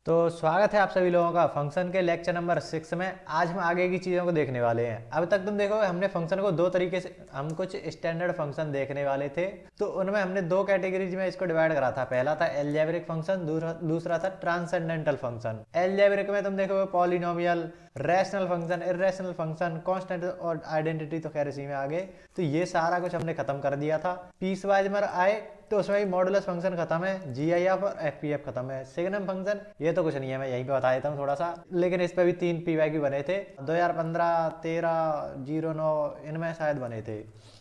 तो स्वागत है आप सभी लोगों का फंक्शन के लेक्चर नंबर 6 में। आज हम आगे की चीज़ों को देखने वाले हैं। अब तक तुम देखो हमने फंक्शन को दो तरीके से, हम कुछ स्टैंडर्ड फंक्शन देखने वाले थे, तो उनमें हमने दो कैटेगरीज में इसको डिवाइड करा था। पहला था एलजेब्रिक फंक्शन, दूसरा था ट्रांसेंडेंटल फंक्शन। एलजेब्रिक में तुम देखो polynomial, rational function, irrational function, constant और आइडेंटिटी तो खैर इसी में आ गए। तो ये सारा कुछ हमने खत्म कर दिया था। पीस वाइज में आए तो उसमें भी मॉडुलस फंक्शन खत्म है, जीआईएफ और एफपीएफ खत्म है। सिग्नम फंक्शन ये तो कुछ नहीं है, मैं यहीं पे बता देता हूँ थोड़ा सा, लेकिन इस पे भी 3 पीवाईक्यू बने थे 2015, 13, 09 इनमें शायद बने थे।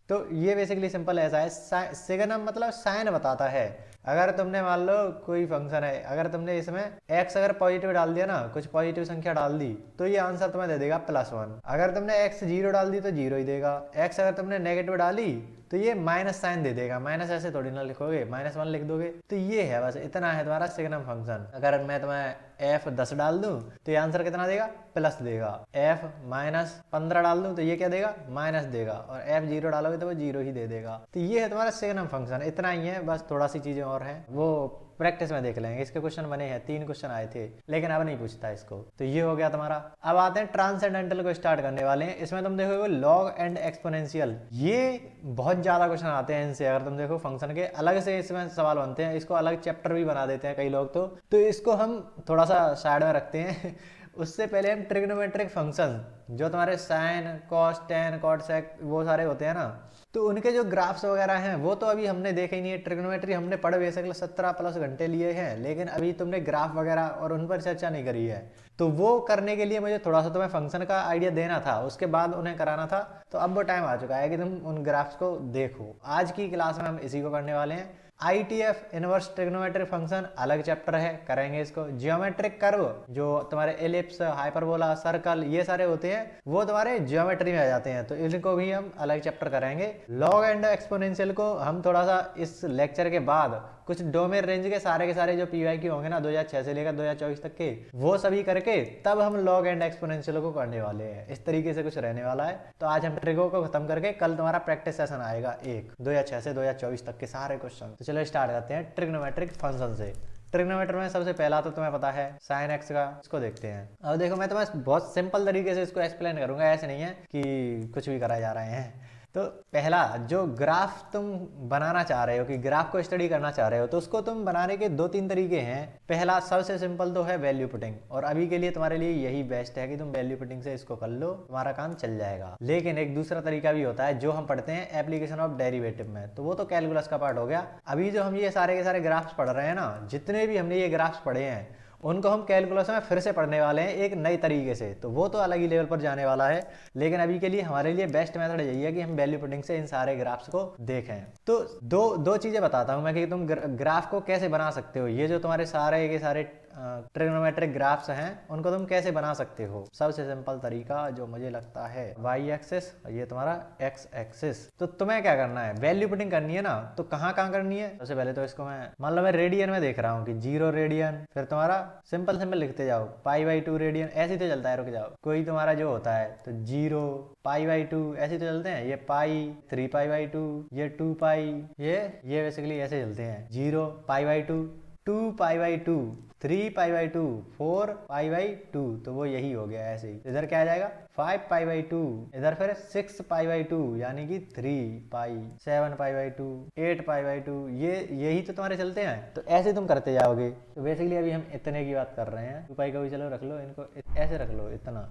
तो ये बेसिकली सिंपल ऐसा है, सिग्नम मतलब साइन बताता है। अगर तुमने मान लो कोई फंक्शन है, अगर तुमने इसमें x अगर पॉजिटिव डाल दिया ना, कुछ पॉजिटिव संख्या डाल दी, तो ये आंसर तुम्हें दे देगा +1। अगर तुमने x 0 डाल दी तो 0 ही देगा। x अगर तुमने नेगेटिव डाली तो ये माइनस साइन दे देगा। माइनस ऐसे थोड़ी ना लिखोगे, -1 लिख दोगे। तो ये है, बस इतना है तुम्हारा सिग्नम फंक्शन। अगर मैं तुम्हें f 10 डाल दूं तो ये आंसर कितना देगा? प्लस देगा। f -15 डाल दूं तो ये क्या देगा? माइनस देगा। और f 0 डालोगे तो वो 0 ही दे देगा। तो ये है तुम्हारा सिग्नम फंक्शन, इतना ही है, बस थोड़ा सी चीजें और हैं वो प्रैक्टिस में देख लेंगे। इसके क्वेश्चन बने हैं, 3 क्वेश्चन आए थे, लेकिन अब नहीं पूछता इसको। तो ये हो गया तुम्हारा। अब आते हैं ट्रांसेंडेंटल को स्टार्ट करने वाले हैं। इसमें तुम देखोगे लॉग एंड एक्सपोनेंशियल, ये बहुत ज्यादा क्वेश्चन आते हैं इनसे। अगर तुम देखो फंक्शन के अलग से इसमें सवाल बनते हैं, इसको अलग चैप्टर भी बना देते हैं कई लोग। तो इसको हम थोड़ा सा साइड में रखते हैं। उससे पहले हम ट्रिग्नोमेट्रिक फंक्शन, जो तुम्हारे साइन, कॉस, टेन, कॉट, सेक वो सारे होते हैं ना, तो उनके जो ग्राफ्स वगैरह हैं वो तो अभी हमने देखे ही नहीं है। ट्रिग्नोमेट्री हमने पढ़ बेसिकली 17+ घंटे लिए हैं, लेकिन अभी तुमने ग्राफ वगैरह और उन पर चर्चा नहीं करी है। तो वो करने के लिए मुझे थोड़ा सा तुम्हें फंक्शन का आइडिया देना था, उसके बाद उन्हें कराना था। तो अब वो टाइम आ चुका है कि तुम उन ग्राफ्स को देखो। आज की क्लास में हम इसी को करने वाले हैं। ITF इनवर्स ट्रिग्नोमेट्रिक फंक्शन अलग चैप्टर है, करेंगे इसको। जियोमेट्रिक कर्व, जो तुम्हारे एलिप्स, हाइपरबोला, सर्कल ये सारे होते हैं, वो तुम्हारे जियोमेट्री में आ जाते हैं, तो इनको भी हम अलग चैप्टर करेंगे। लॉग एंड एक्सपोनेंशियल को हम थोड़ा सा इस लेक्चर के बाद कुछ डोमेन रेंज के सारे जो पीवाईक्यू होंगे ना 2006 से लेकर 2024 तक के, वो सभी करके तब हम लॉग एंड एक्सपोनेंशियल को करने वाले हैं। इस तरीके से कुछ रहने वाला है। तो आज हम ट्रिगो को खत्म करके कल तुम्हारा प्रैक्टिस सेशन आएगा, 2006 से 2024 तक के सारे क्वेश्चन। तो चलो स्टार्ट करते हैं ट्रिग्नोमेट्रिक फंक्शन से। ट्रिग्नोमेट्री में सबसे पहला तो तुम्हें पता है साइन एक्स का, इसको देखते हैं। अब देखो मैं तुम्हें बहुत सिंपल तरीके से इसको एक्सप्लेन करूंगा, ऐसे नहीं है कि कुछ भी कराए जा रहे हैं। तो पहला जो ग्राफ तुम बनाना चाह रहे हो, कि ग्राफ को स्टडी करना चाह रहे हो, तो उसको तुम बनाने के 2-3 तरीके हैं। पहला सबसे सिंपल तो है वैल्यू पुटिंग, और अभी के लिए तुम्हारे लिए यही बेस्ट है कि तुम वैल्यू पुटिंग से इसको कर लो, तुम्हारा काम चल जाएगा। लेकिन एक दूसरा तरीका भी होता है जो हम पढ़ते हैं एप्लीकेशन ऑफ डेरिवेटिव में, तो वो तो कैलकुलस का पार्ट हो गया। अभी जो हम ये सारे के सारे ग्राफ्स पढ़ रहे हैं ना, जितने भी हमने ये ग्राफ्स पढ़े हैं, उनको हम कैलकुलस में फिर से पढ़ने वाले हैं एक नई तरीके से, तो वो तो अलग ही लेवल पर जाने वाला है। लेकिन अभी के लिए हमारे लिए बेस्ट मेथड यही है कि हम वैल्यू पुटिंग से इन सारे ग्राफ्स को देखें। तो दो चीजें बताता हूं मैं कि तुम ग्राफ को कैसे बना सकते हो। ये जो तुम्हारे सारे के सारे ट्रिग्नोमेट्रिक ग्राफ्स हैं, उनको तुम कैसे बना सकते हो। सबसे सिंपल तरीका जो मुझे लगता है, वाई एक्सिस, ये तुम्हारा एक्स एक्सिस। तो तुम्हें क्या करना है, वैल्यू पुटिंग करनी है ना, तो कहाँ करनी है। सबसे पहले तो इसको मैं मान लो मैं रेडियन में देख रहा हूँ कि 0 रेडियन, फिर तुम्हारा सिंपल लिखते जाओ π/2 रेडियन, ऐसे ही तो चलता है। रुक जाओ, कोई तुम्हारा जो होता है तो 0 π/2 ऐसे ही तो चलते हैं। ये पाई, 3π/2, ये 2π, ये बेसिकली ऐसे चलते हैं। 0 π/2, 2π/2, 3π/2, 4π/2, तो वो यही हो गया ऐसे ही। इधर क्या आ जाएगा 5π/2, इधर फिर 6π/2 यानी कि 3π, 7π/2, 8π/2, ये यही तो तुम्हारे चलते हैं। तो ऐसे तुम करते जाओगे। तो बेसिकली अभी हम इतने की बात कर रहे हैं। 2π का भी चलो रख लो, इनको ऐसे रख लो इतना।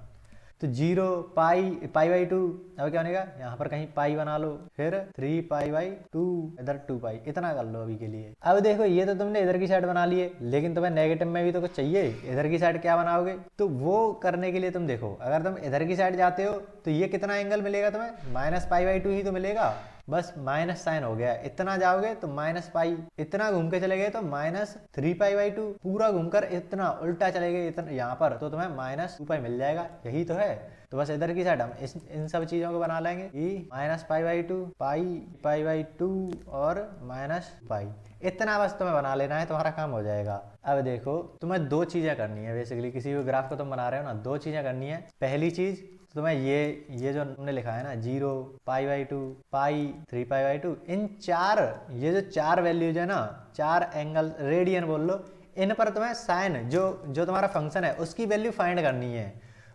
तो 0 π/2, अब क्या बनेगा, यहाँ पर कहीं पाई बना लो, फिर 3π/2, इधर 2π, इतना कर लो अभी के लिए। अब देखो ये तो तुमने इधर की साइड बना लिए, लेकिन तुम्हें नेगेटिव में भी तो कुछ चाहिए। इधर की साइड क्या बनाओगे, तो वो करने के लिए तुम देखो, अगर तुम इधर की साइड जाते हो तो ये कितना एंगल मिलेगा तुम्हें, -π/2 ही तो मिलेगा। बस माइनस साइन हो गया। इतना जाओगे तो -π, इतना घूम के चले गए तो -3π/2, पूरा घूमकर इतना उल्टा चले गए इतना यहाँ पर, तो तुम्हें -2π मिल जाएगा। यही तो है। तो बस इधर की साइड हम इन सब चीजों को बना लेंगे कि -π/2, π/2 और -π, इतना बस तुम्हें बना लेना है, तुम्हारा काम हो जाएगा। अब देखो तुम्हें 2 चीजें करनी है बेसिकली, किसी भी ग्राफ को तुम बना रहे हो ना, 2 चीजें करनी है। पहली चीज तुम्हें ये जो हमने लिखा है ना 0 π/2 पाई 3π/2, इन 4 ये जो 4 वैल्यूज है ना, 4 एंगल रेडियन बोल लो, इन पर तुम्हें साइन जो जो तुम्हारा फंक्शन है उसकी वैल्यू फाइंड करनी है।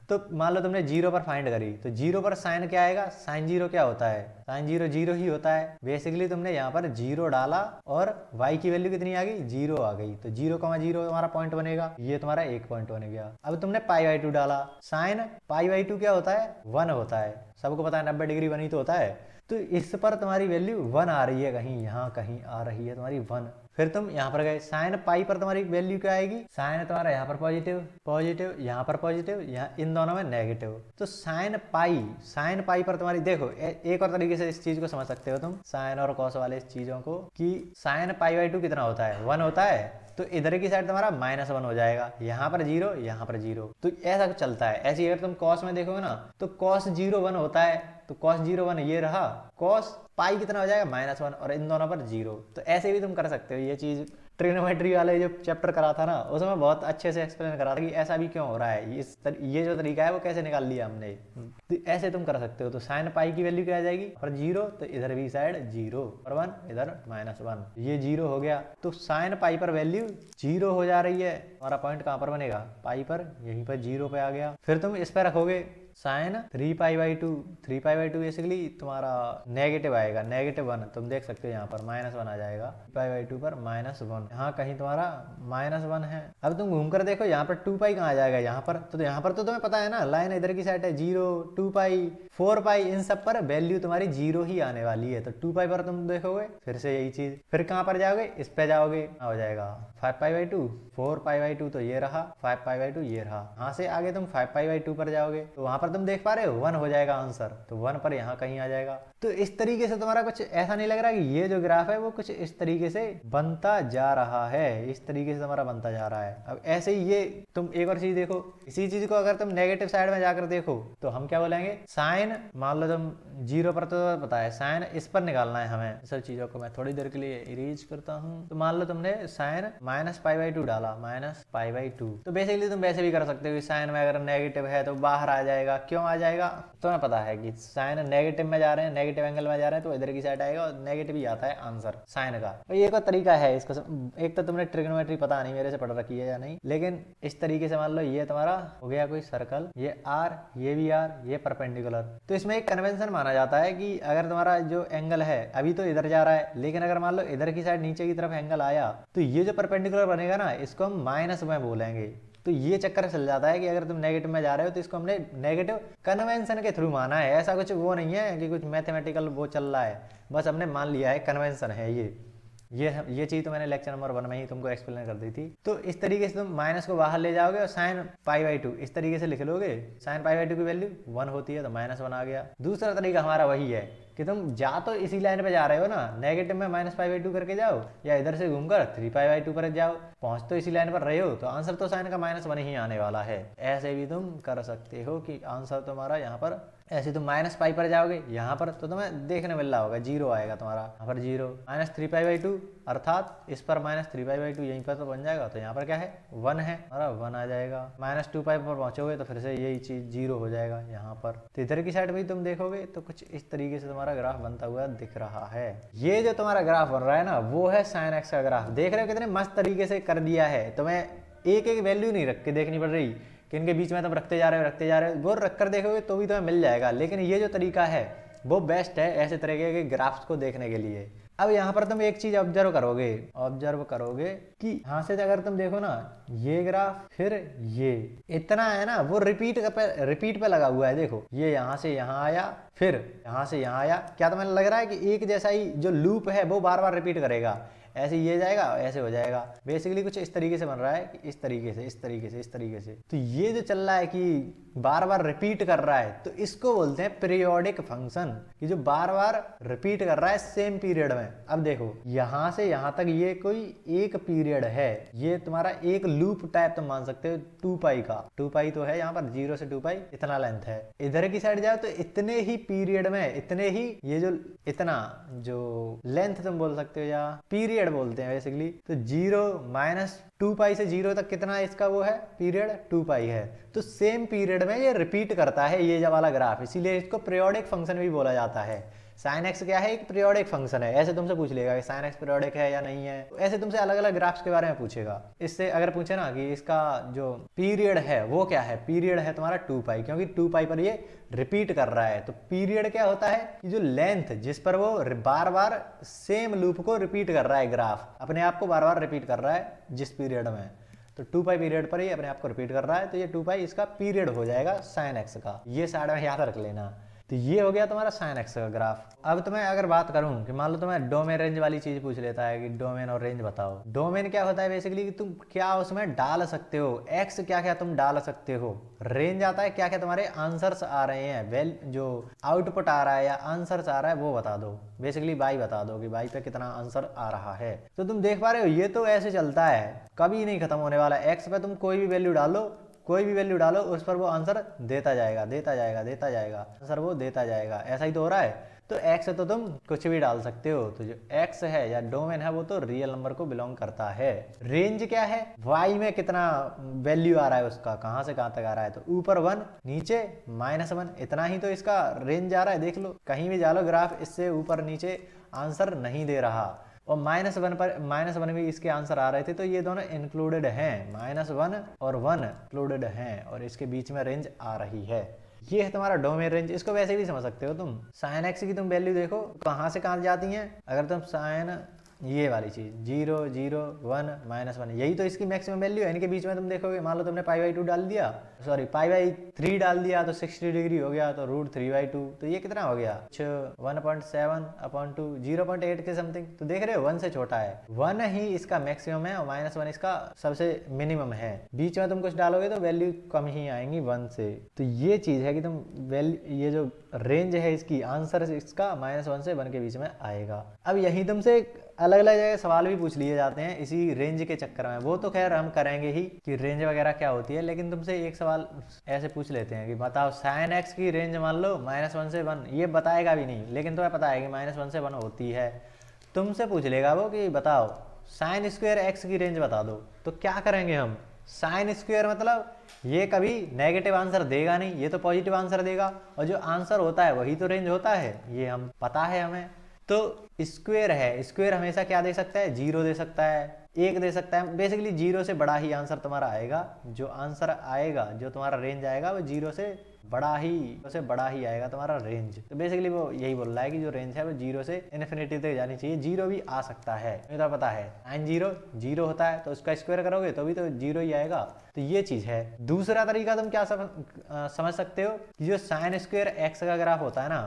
तो मान लो तुमने 0 पर फाइंड करी, तो 0 पर साइन क्या आएगा, साइन 0 क्या होता है, साइन 0 0 ही होता है। बेसिकली तुमने यहाँ पर 0 डाला और y की वैल्यू कितनी आ गई, 0 आ गई, तो 0,0 तुम्हारा पॉइंट बनेगा, ये तुम्हारा एक पॉइंट बन गया। अब तुमने π/2 डाला, साइन π/2 क्या होता है, 1 होता है, सबको पता है 90 डिग्री 1 ही तो होता है। तो इस पर तुम्हारी वैल्यू 1 आ रही है, कहीं यहाँ कहीं आ रही है तुम्हारी 1। फिर तुम यहाँ पर गए, साइन पाई पर तुम्हारी वैल्यू क्या आएगी, साइन तुम्हारा यहाँ पर पॉजिटिव पॉजिटिव, यहाँ पर पॉजिटिव, यहाँ इन दोनों में नेगेटिव। तो साइन पाई पर तुम्हारी देखो एक और तरीके से इस चीज को समझ सकते हो तुम, साइन और कॉस वाले इस चीजों को, कि साइन π/2 कितना होता है, 1 होता है। तो इधर की साइड तुम्हारा -1 हो जाएगा, यहाँ पर 0 यहाँ पर 0। तो ऐसा कुछ चलता है। ऐसे अगर तुम कॉस में देखोगे ना, तो कॉस 0 1 होता है, तो कॉस 0 1 ये रहा, कॉस पाई कितना हो जाएगा, -1, और इन दोनों पर 0। तो ऐसे भी तुम कर सकते हो। ये चीज ट्रिग्नोमेट्री वाले जो चैप्टर करा था ना, उसमें बहुत अच्छे से एक्सप्लेन करा था कि ऐसा भी क्यों हो रहा है, ये जो तरीका है वो कैसे निकाल लिया हमने। तो ऐसे तुम कर सकते हो। तो साइन पाई की वैल्यू क्या आ जाएगी, पर 0, तो इधर भी साइड 0 और 1, इधर -1, ये 0 हो गया। तो साइन पाई पर वैल्यू 0 हो जा रही है। हमारा पॉइंट कहाँ पर बनेगा, पाई पर, यहीं पर 0 पे आ गया। फिर तुम इस पर रखोगे साइन 3π/2, 3π/2 बेसिकली तुम्हारा नेगेटिव आएगा, -1। तुम देख सकते हो यहाँ पर -1 आ जाएगा, π/2 पर -1, यहाँ कहीं तुम्हारा -1 है। अब तुम घूम कर देखो यहाँ पर 2π कहाँ आ जाएगा, यहाँ पर तो यहाँ पर तो तुम्हें पता है ना, लाइन इधर की साइड है, 0 2π 4π, इन सब पर वैल्यू तुम्हारी 0 ही आने वाली है। तो 2π पर तुम देखोगे फिर से यही चीज, फिर कहाँ पर जाओगे, इस पे जाओगे, हो जाएगा 5π/2, 4π/2 तो ये रहा, 5π/2 ये रहा। यहाँ से आगे तुम 5π/2 पर जाओगे, तो वहां पर तुम देख पा रहे हो 1 हो जाएगा आंसर, तो 1 पर यहाँ कहीं आ जाएगा। तो इस तरीके से तुम्हारा कुछ ऐसा नहीं लग रहा कि ये जो ग्राफ है वो कुछ इस तरीके से बनता जा रहा है, इस तरीके से तुम्हारा बनता जा रहा है। अब ऐसे ही ये तुम एक और चीज देखो, इसी चीज को अगर तुम नेगेटिव साइड में जाकर देखो तो हम क्या बोलेंगे, साइन मान लो तुम 0 पर, तो पता है साइन इस पर निकालना है हमें। सब चीजों को मैं थोड़ी देर के लिए इरेज करता हूँ। तो मान लो तुमने साइन -π/2 डाला, -π/2, तो बेसिकली तुम वैसे भी कर सकते हो कि साइन में अगर नेगेटिव है तो बाहर आ जाएगा। क्यों आ जाएगा, तुम्हें पता है कि साइन नेगेटिव में जा रहे हैं, नेगेटिव एंगल में जा रहे हैं, तो इधर की साइड आएगा और नेगेटिव ही आता है आंसर साइन का। तो ये एक और तरीका है इसको एक तो तुमने ट्रिग्नोमेट्री पता नहीं मेरे से पढ़ रखी है या नहीं, लेकिन इस तरीके से मान लो ये तुम्हारा हो गया कोई सर्कल, ये आर, ये भी आर, ये परपेंडिकुलर। तो इसमें एक कन्वेंशन माना जाता है कि अगर तुम्हारा जो एंगल है अभी तो इधर जा रहा है, लेकिन अगर मान लो इधर की साइड नीचे की तरफ एंगल आया, तो ये जो परपेंडिकुलर बनेगा ना, इसको हम माइनस में बोलेंगे। तो ये चक्कर चल जाता है कि अगर तुम नेगेटिव में जा रहे हो तो इसको हमने नेगेटिव कन्वेंशन के थ्रू माना है। ऐसा कुछ वो नहीं है कि कुछ मैथमेटिकल वो चल रहा है, बस हमने मान लिया है कन्वेंशन है ये चीज तो मैंने लेक्चर नंबर 1 में ही तुमको एक्सप्लेन कर दी थी। तो इस तरीके से तुम माइनस को बाहर ले जाओगे और साइन π/2 इस तरीके से लिख लोगे। साइन π/2 की वैल्यू 1 होती है तो -1 आ गया। दूसरा तरीका हमारा वही है कि तुम जा तो इसी लाइन पे जा रहे हो ना, नेगेटिव में -π/2 करके जाओ, या इधर से घूमकर 3π/2 पर जाओ, पहुंच तो इसी लाइन पर रहे हो, तो आंसर तो साइन का -1 ही आने वाला है। ऐसे भी तुम कर सकते हो कि आंसर तुम्हारा यहाँ पर ऐसे तुम -π पर जाओगे, यहाँ पर तो तुम्हें देखने मिल रहा होगा 0 आएगा तुम्हारा, यहाँ पर 0, -3π/2 अर्थात इस पर -3π/2 यहीं पर तो बन जाएगा, तो यहाँ पर क्या है 1 है, हमारा 1 आ जाएगा। -2π पर पहुंचोगे तो फिर से यही चीज 0 हो जाएगा यहाँ पर। तो इधर की साइड भी तुम देखोगे तो कुछ इस तरीके से तुम्हारा ग्राफ बनता हुआ दिख रहा है। ये जो तुम्हारा ग्राफ बन रहा है ना, वो है साइन एक्स का ग्राफ। देख रहे हो कितने मस्त तरीके से कर दिया है। तुम्हें एक एक वैल्यू नहीं रख के देखनी पड़ रही कि इनके बीच में तुम रखते जा रहे हो, वो रख कर देखोगे तो भी तुम्हें मिल जाएगा। लेकिन ये जो तरीका है वो बेस्ट है ऐसे तरीके के ग्राफ्स को देखने के लिए। अब यहाँ पर तुम एक चीज ऑब्जर्व करोगे कि यहाँ से अगर तुम देखो ना, ये ग्राफ फिर ये इतना है ना, वो रिपीट पे लगा हुआ है। देखो ये यहाँ से यहाँ आया, फिर यहाँ से यहाँ आया। क्या तुम्हें लग रहा है कि एक जैसा ही जो लूप है वो बार बार रिपीट करेगा? ऐसे ये जाएगा, ऐसे हो जाएगा। बेसिकली कुछ इस तरीके से बन रहा है कि इस तरीके से। तो ये जो चल रहा है कि बार बार रिपीट कर रहा है, तो इसको बोलते हैं पीरियोडिक फंक्शन, कि जो बार बार रिपीट कर रहा है सेम पीरियड में। अब देखो यहाँ से यहाँ तक ये कोई एक पीरियड है, ये तुम्हारा एक लूप टाइप तुम मान सकते हो 2π का। 2π तो है यहाँ पर, 0 से 2π इतना लेंथ है। इधर की साइड जाओ तो इतने ही पीरियड में, इतने ही ये जो इतना जो लेंथ तुम बोल सकते हो या पीरियड बोलते हैं बेसिकली। तो 0 -2π से 0 तक कितना इसका वो है पीरियड, 2π है। तो सेम पीरियड में ये रिपीट करता है ये वाला ग्राफ, इसीलिए इसको पीरियोडिक फंक्शन भी बोला जाता है। साइन एक्स क्या है, एक पीरियोडिक फंक्शन है। ऐसे तुमसे पूछ लेगा कि साइन एक्स पीरियोडिक है या नहीं है, ऐसे तुमसे अलग अलग ग्राफ्स के बारे में पूछेगा। इससे अगर पूछे ना कि इसका जो पीरियड है वो क्या है, पीरियड है तुम्हारा 2π, क्योंकि 2π पर ये रिपीट कर रहा है। तो पीरियड क्या होता है कि जो लेंथ जिस पर वो बार बार सेम लूप को रिपीट कर रहा है, ग्राफ अपने आप को बार बार रिपीट कर रहा है जिस पीरियड में, तो 2π पीरियड पर ही अपने आप को रिपीट कर रहा है, तो ये 2π इसका पीरियड हो जाएगा साइन एक्स का। ये साइड में याद रख लेना। तो ये हो गया तुम्हारा साइन एक्स का ग्राफ। अब तुम्हें अगर बात करूं कि मान लो तुम्हें डोमेन रेंज वाली चीज पूछ लेता है कि डोमेन और रेंज बताओ। डोमेन क्या होता है बेसिकली कि तुम क्या उसमें डाल सकते हो, एक्स क्या क्या तुम डाल सकते हो। रेंज आता है क्या क्या तुम्हारे आंसर्स आ रहे हैं, वेल जो आउटपुट आ रहा है या आंसर्स आ रहा है वो बता दो। बेसिकली बाई बता दो कि बाई पे कितना आंसर आ रहा है। तो तुम देख पा रहे हो ये तो ऐसे चलता है, कभी नहीं खत्म होने वाला। एक्स पे तुम कोई भी वैल्यू डालो, कोई भी वैल्यू डालो, उस पर वो आंसर देता जाएगा, देता जाएगा, देता जाएगा, आंसर वो देता जाएगा। ऐसा ही तो हो रहा है। तो एक्स तो तुम कुछ भी डाल सकते हो। तो जो एक्स है या डोमेन है वो तो रियल नंबर को बिलोंग करता है। रेंज क्या है, वाई में कितना वैल्यू आ रहा है उसका, कहां से कहां तक आ रहा है। तो ऊपर 1 नीचे -1, इतना ही तो इसका रेंज आ रहा है। देख लो कहीं भी डालो ग्राफ, इससे ऊपर नीचे आंसर नहीं दे रहा। और -1 पर -1 भी इसके आंसर आ रहे थे, तो ये दोनों इंक्लूडेड हैं। -1 और 1 इंक्लूडेड हैं और इसके बीच में रेंज आ रही है। ये है तुम्हारा डोमेन रेंज। इसको वैसे भी समझ सकते हो तुम। साइन एक्स की तुम वैल्यू देखो कहाँ से कहाँ जाती हैं। अगर तुम साइन ये वाली चीज 0 0 1 -1, यही तो इसकी मैक्सिमम वैल्यू है। इनके बीच में तुम देखोगे, मान लो तुमने π/2 डाल दिया, सॉरी π/3 डाल दिया तो 60 डिग्री हो गया, तो √3/2, तो ये कितना हो गया 1.7/2, 0.8 के समथिंग। तो देख रहे हो 1 से छोटा है। 1 ही इसका मैक्सिमम है और -1 इसका सबसे मिनिमम है। बीच में तुम कुछ डालोगे तो वैल्यू कम ही आएंगी 1 से। तो ये चीज है कि तुम वैल्यू, ये जो रेंज है इसकी, आंसर इसका -1 से 1 के बीच में आएगा। अब यही तुमसे अलग अलग जगह सवाल भी पूछ लिए जाते हैं इसी रेंज के चक्कर में। वो तो खैर हम करेंगे ही कि रेंज वगैरह क्या होती है, लेकिन तुमसे एक सवाल ऐसे पूछ लेते हैं कि बताओ साइन एक्स की रेंज मान लो -1 से 1। ये बताएगा भी नहीं, लेकिन तुम्हें पता है कि -1 से 1 होती है। तुमसे पूछ लेगा वो कि बताओ साइन स्क्वायर एक्स की रेंज बता दो। तो क्या करेंगे हम, साइन स्क्वायर मतलब ये कभी नेगेटिव आंसर देगा नहीं, ये तो पॉजिटिव आंसर देगा। और जो आंसर होता है वही तो रेंज होता है, ये हम पता है हमें। तो स्क्वायर है, स्क्वायर हमेशा क्या दे सकता है, 0 दे सकता है, 1 दे सकता है। बेसिकली 0 से बड़ा ही आंसर तुम्हारा आएगा। जो आंसर आएगा, जो तुम्हारा रेंज आएगा वो 0 से बड़ा ही आएगा तुम्हारा रेंज। तो बेसिकली वो यही बोल रहा है कि जो रेंज है वो 0 से इन्फिनिटी तक जानी चाहिए। 0 भी आ सकता है, मुझे तो पता है। साइन 0 होता है तो उसका स्क्वायर करोगे तो भी तो 0 ही आएगा। तो ये चीज है। दूसरा तरीका तुम क्या समझ सकते हो कि जो साइन स्क्वायर एक्स का ग्राफ होता है ना,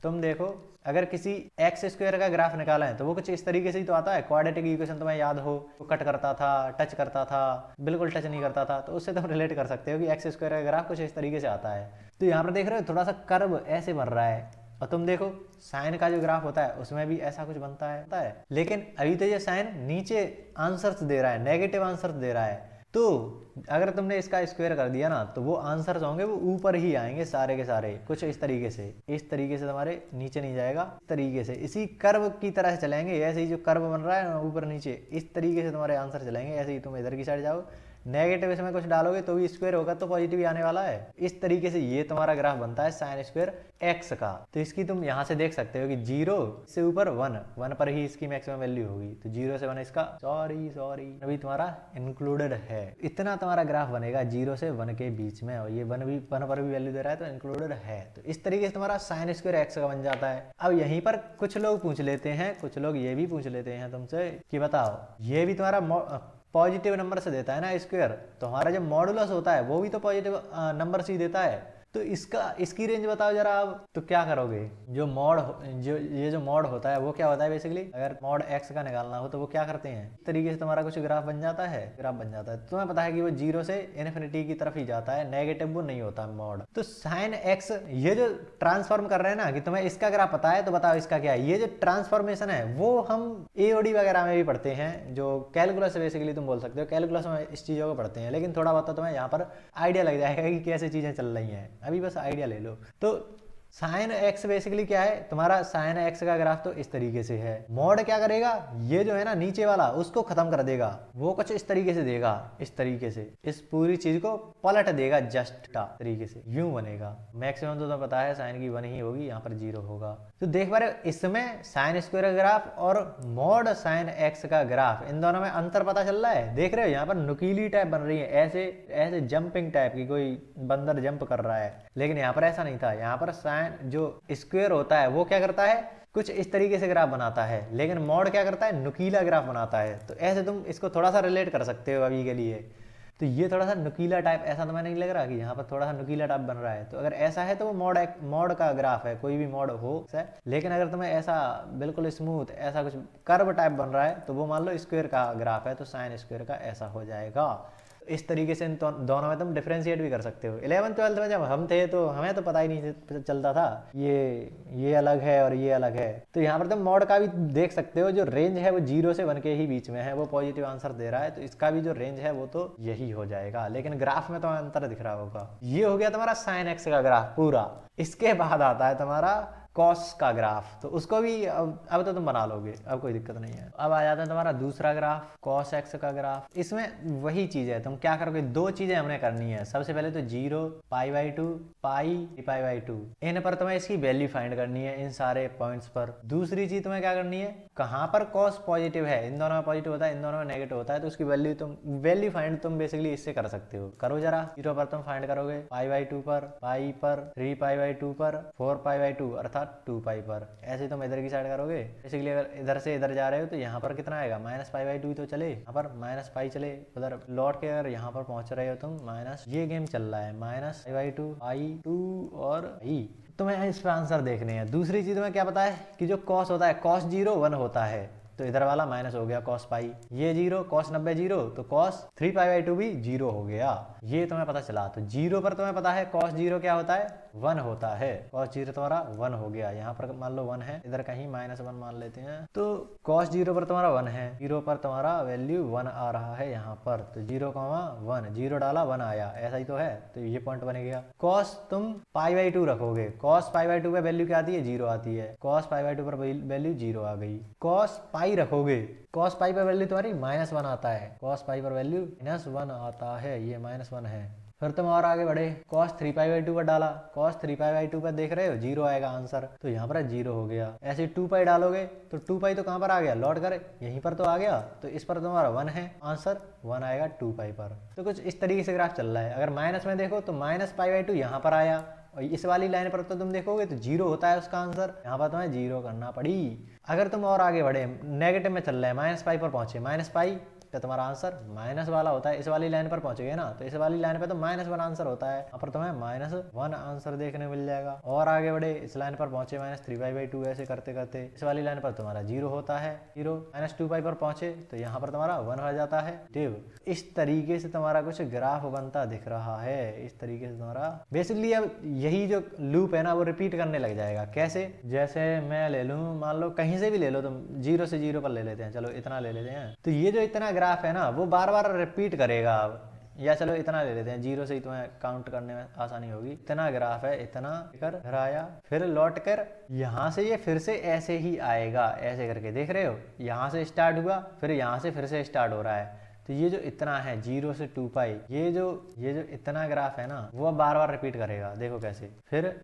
तुम देखो अगर किसी एक्स स्क्वायर का ग्राफ निकाला है तो वो कुछ इस तरीके से ही तो आता है। क्वाड्रेटिक इक्वेशन तुम्हें याद हो, वो कट करता था, टच करता था, बिल्कुल टच नहीं करता था। तो उससे तुम रिलेट कर सकते हो कि एक्स स्क्वायर का ग्राफ कुछ इस तरीके से आता है। तो यहाँ पर देख रहे हो थोड़ा सा कर्व ऐसे बन रहा है। और तुम देखो साइन का जो ग्राफ होता है उसमें भी ऐसा कुछ बनता है। लेकिन अभी तो ये साइन नीचे आंसर्स दे रहा है, नेगेटिव आंसर्स दे रहा है। तो अगर तुमने इसका स्क्वायर कर दिया ना तो वो आंसर्स होंगे वो ऊपर ही आएंगे सारे के सारे, कुछ इस तरीके से तुम्हारे नीचे नहीं जाएगा। इस तरीके से इसी कर्व की तरह से चलेंगे। ऐसे ही जो कर्व बन रहा है ना ऊपर नीचे, इस तरीके से तुम्हारे आंसर चलेंगे। ऐसे ही तुम इधर की साइड जाओ, नेगेटिव इसमें कुछ डालोगे तो भी स्क्वायर होगा तो पॉजिटिव ही आने वाला है। इस तरीके से ये तुम्हारा ग्राफ बनता है साइन स्क्वायर एक्स का। तो इसकी तुम यहाँ से देख सकते हो कि 0 से ऊपर 1 पर ही इसकी मैक्सिमम वैल्यू होगी। तो 0 से 1 इसका सॉरी अभी तुम्हारा इंक्लूडेड है। इतना तुम्हारा ग्राफ बनेगा 0 से 1 के बीच में। और ये 1 पर भी वैल्यू दे रहा है तो इंक्लूडेड है। तो इस तरीके से तुम्हारा साइन स्क्वायर एक्स का बन जाता है। अब यहीं पर कुछ लोग पूछ लेते हैं, कुछ लोग ये भी पूछ लेते हैं तुमसे कि बताओ ये भी तुम्हारा पॉजिटिव नंबर से देता है ना स्क्वायर, तो हमारा जो मॉडुलस होता है वो भी तो पॉजिटिव नंबर से ही देता है। तो इसकी रेंज बताओ जरा आप। तो क्या करोगे, जो मॉड होता है वो क्या होता है बेसिकली, अगर मॉड एक्स का निकालना हो तो वो क्या करते हैं, इस तरीके से तुम्हारा कुछ ग्राफ बन जाता है। तुम्हें पता है कि वो 0 से इन्फिनिटी की तरफ ही जाता है, नेगेटिव वो नहीं होता मॉड। तो साइन एक्स ये जो ट्रांसफॉर्म कर रहे हैं ना, कि तुम्हें इसका ग्राफ पता है तो बताओ इसका क्या है। ये जो ट्रांसफॉर्मेशन है वो हम AOD वगैरह में भी पढ़ते हैं, जो कैलकुलस बेसिकली तुम बोल सकते हो, कैलकुलस में इस चीजों को पढ़ते हैं। लेकिन थोड़ा बहुत तो तुम्हें यहाँ पर आइडिया लग जाएगा कि कैसे चीजें चल रही हैं। अभी बस आइडिया ले लो। तो साइन एक्स बेसिकली क्या है, तुम्हारा साइन एक्स का ग्राफ तो इस तरीके से है। मॉड क्या करेगा, ये जो है ना नीचे वाला उसको खत्म कर देगा, वो कुछ इस तरीके से देगा, इस तरीके से इस पूरी चीज को पलट देगा, जस्ट तरीके से यूं बनेगा। मैक्सिमम तो तुम्हें पता है साइन की 1 ही होगी, यहाँ पर 0 होगा। तो देख पा रहे हो इसमें साइन स्क्वायर का ग्राफ और मॉड साइन एक्स का ग्राफ, इन दोनों में अंतर पता चल रहा है। देख रहे हो यहाँ पर नुकीली टाइप बन रही है, ऐसे ऐसे जंपिंग टाइप की, कोई बंदर जंप कर रहा है, लेकिन यहाँ पर ऐसा नहीं था। यहाँ पर साइन जो स्क्वायर होता है वो क्या करता है, कुछ इस तरीके से ग्राफ बनाता है, लेकिन मॉड क्या करता है, नुकीला ग्राफ बनाता है। तो ऐसे तुम इसको थोड़ा सा रिलेट कर सकते हो अभी के लिए। तो ये थोड़ा सा नुकीला टाइप, ऐसा तो मैं नहीं लग रहा कि यहाँ पर थोड़ा सा नुकीला टाइप बन रहा है। तो अगर ऐसा है तो वो मॉड का ग्राफ है, कोई भी मॉड हो। लेकिन अगर तुम्हें ऐसा बिल्कुल स्मूथ ऐसा कुछ कर्व टाइप बन रहा है तो वो मान लो स्क्वायर का ग्राफ है, तो साइन स्क्वायर का ऐसा हो जाएगा। इस तरीके से इन दोनों में तुम डिफरेंशिएट भी कर सकते हो। 11th 12th में जब हम थे तो हमें तो पता ही नहीं चलता था ये अलग है और ये अलग है। तो यहाँ पर तुम मॉड का भी देख सकते हो, जो रेंज है वो 0 से 1 के ही बीच में है, वो पॉजिटिव आंसर दे रहा है, तो इसका भी जो रेंज है वो तो यही हो जाएगा। लेकिन ग्राफ में तो अंतर दिख रहा होगा। ये हो गया तुम्हारा साइन एक्स का ग्राफ पूरा। इसके बाद आता है तुम्हारा कॉस का ग्राफ, तो उसको भी अब तो तुम बना लोगे, अब कोई दिक्कत नहीं है। अब आ जाता है तुम्हारा दूसरा ग्राफ, कॉस एक्स का ग्राफ। इसमें वही चीज है, तुम क्या करोगे, 2 चीजें हमने करनी है। सबसे पहले तो 0 π/2 π/2, इन पर तुम्हें इसकी वैल्यू फाइंड करनी है, इन सारे पॉइंट्स पर। दूसरी चीज तुम्हें क्या करनी है, कहां पर कॉस पॉजिटिव है, इन दोनों में पॉजिटिव होता है, इन दोनों में नेगेटिव होता है, तो उसकी वैल्यू फाइंड तुम बेसिकली इससे कर सकते हो। करो जरा, 0 पर तुम फाइंड करोगे, π/2 पर, पाई पर, 3 π/2 पर, 4 π/2 अर्थात 2 पाई पर। ऐसे तुम इधर की साइड करोगे, बेसिकली अगर इधर से इधर जा रहे हो तो यहाँ पर कितना आएगा, -π/2 तो चले, यहाँ पर -π चले, उधर लौट के अगर यहाँ पर पहुंच रहे हो तुम माइनस, ये गेम चल रहा है -π/2 π2 और i। तुम्हें इस पर आंसर देखने हैं। दूसरी चीज में क्या पता है कि जो कॉस होता है, कॉस 0 1 होता है, तो इधर वाला माइनस हो गया कॉस पाई, ये 0, कॉस 90 0, तो कॉस 3 π/2 भी 0 हो गया। ये तुम्हें पता चला। तो 0 पर तुम्हें पता है कॉस 0 क्या होता है, 1 होता है। कॉस 0 तुम्हारा 1 हो गया, यहाँ पर मान लो 1 है, इधर कहीं -1 मान लेते हैं। तो कॉस 0 पर तुम्हारा 1 है, 0 पर तुम्हारा वैल्यू 1 आ रहा है यहाँ पर, तो 0, 1, 0 डाला 1 आया, ऐसा ही तो है, तो ये पॉइंट बन गया। कॉस तुम π/2 रखोगे, कॉस π/2 पे वैल्यू क्या आती है, 0 आती है, कॉस π/2 पर वैल्यू 0 आ गई। कॉस पाई रखोगे, कॉस पाई पर वैल्यू तुम्हारी -1 आता है, कॉस पाई पर वैल्यू -1 आता है, ये -1 है। फिर तुम और आगे बढ़े, cos 3 π/2 पर डाला, cos 3 π/2 पर देख रहे हो 0 आएगा आंसर, तो यहाँ पर 0 हो गया। ऐसे 2 पाई डालोगे तो 2 पाई तो कहाँ पर आ गया, लौट कर यहीं पर तो आ गया, तो इस पर तुम्हारा 1 है, आंसर 1 आएगा 2 पाई पर। तो कुछ इस तरीके से ग्राफ चल रहा है। अगर माइनस में देखो तो -π/2 यहाँ पर आया, और इस वाली लाइन पर तो तुम देखोगे तो 0 होता है उसका आंसर, यहाँ पर तुम्हें 0 करना पड़ी। अगर तुम और आगे बढ़े, नेगेटिव में चल रहा है, -π पर पहुंचे, -π तो तुम्हारा आंसर माइनस वाला होता है। इस वाली लाइन पर पहुंचेगे ना, तो इस वाली लाइन पे तो -1 आंसर होता है, यहाँ पर तुम्हें -1 आंसर देखने मिल जाएगा। और आगे बढ़े, इस लाइन पर पहुंचे -3 π/2, ऐसे करते करते इस वाली लाइन पर तुम्हारा 0 होता है, 0 -2 पाई पर पहुंचे तो यहाँ पर तुम्हारा 1 हो जाता है, डिव। इस तरीके से तुम्हारा कुछ ग्राफ बनता दिख रहा है। इस तरीके से तुम्हारा बेसिकली अब यही जो लूप है ना वो रिपीट करने लग जाएगा। कैसे, जैसे मैं ले लूँ, मान लो कहीं से भी ले लो तुम, 0 से 0 पर ले लेते हैं, चलो इतना ले लेते हैं, तो ये जो इतना ग्राफ है ना वो बार बार रिपीट करेगा। अब या चलो इतना ले लेते हैं, 0 से ही तुम्हें काउंट करने में आसानी होगी। इतना ग्राफ है, इतना कर फिर आया, फिर लौट कर यहाँ से ये फिर से ऐसे ही आएगा, ऐसे करके देख रहे हो, यहाँ से स्टार्ट हुआ, फिर यहाँ से फिर से स्टार्ट हो रहा है। तो ये जो इतना है 0 से 2 पाई, ये जो इतना ग्राफ है ना वो अब बार बार रिपीट करेगा। देखो कैसे,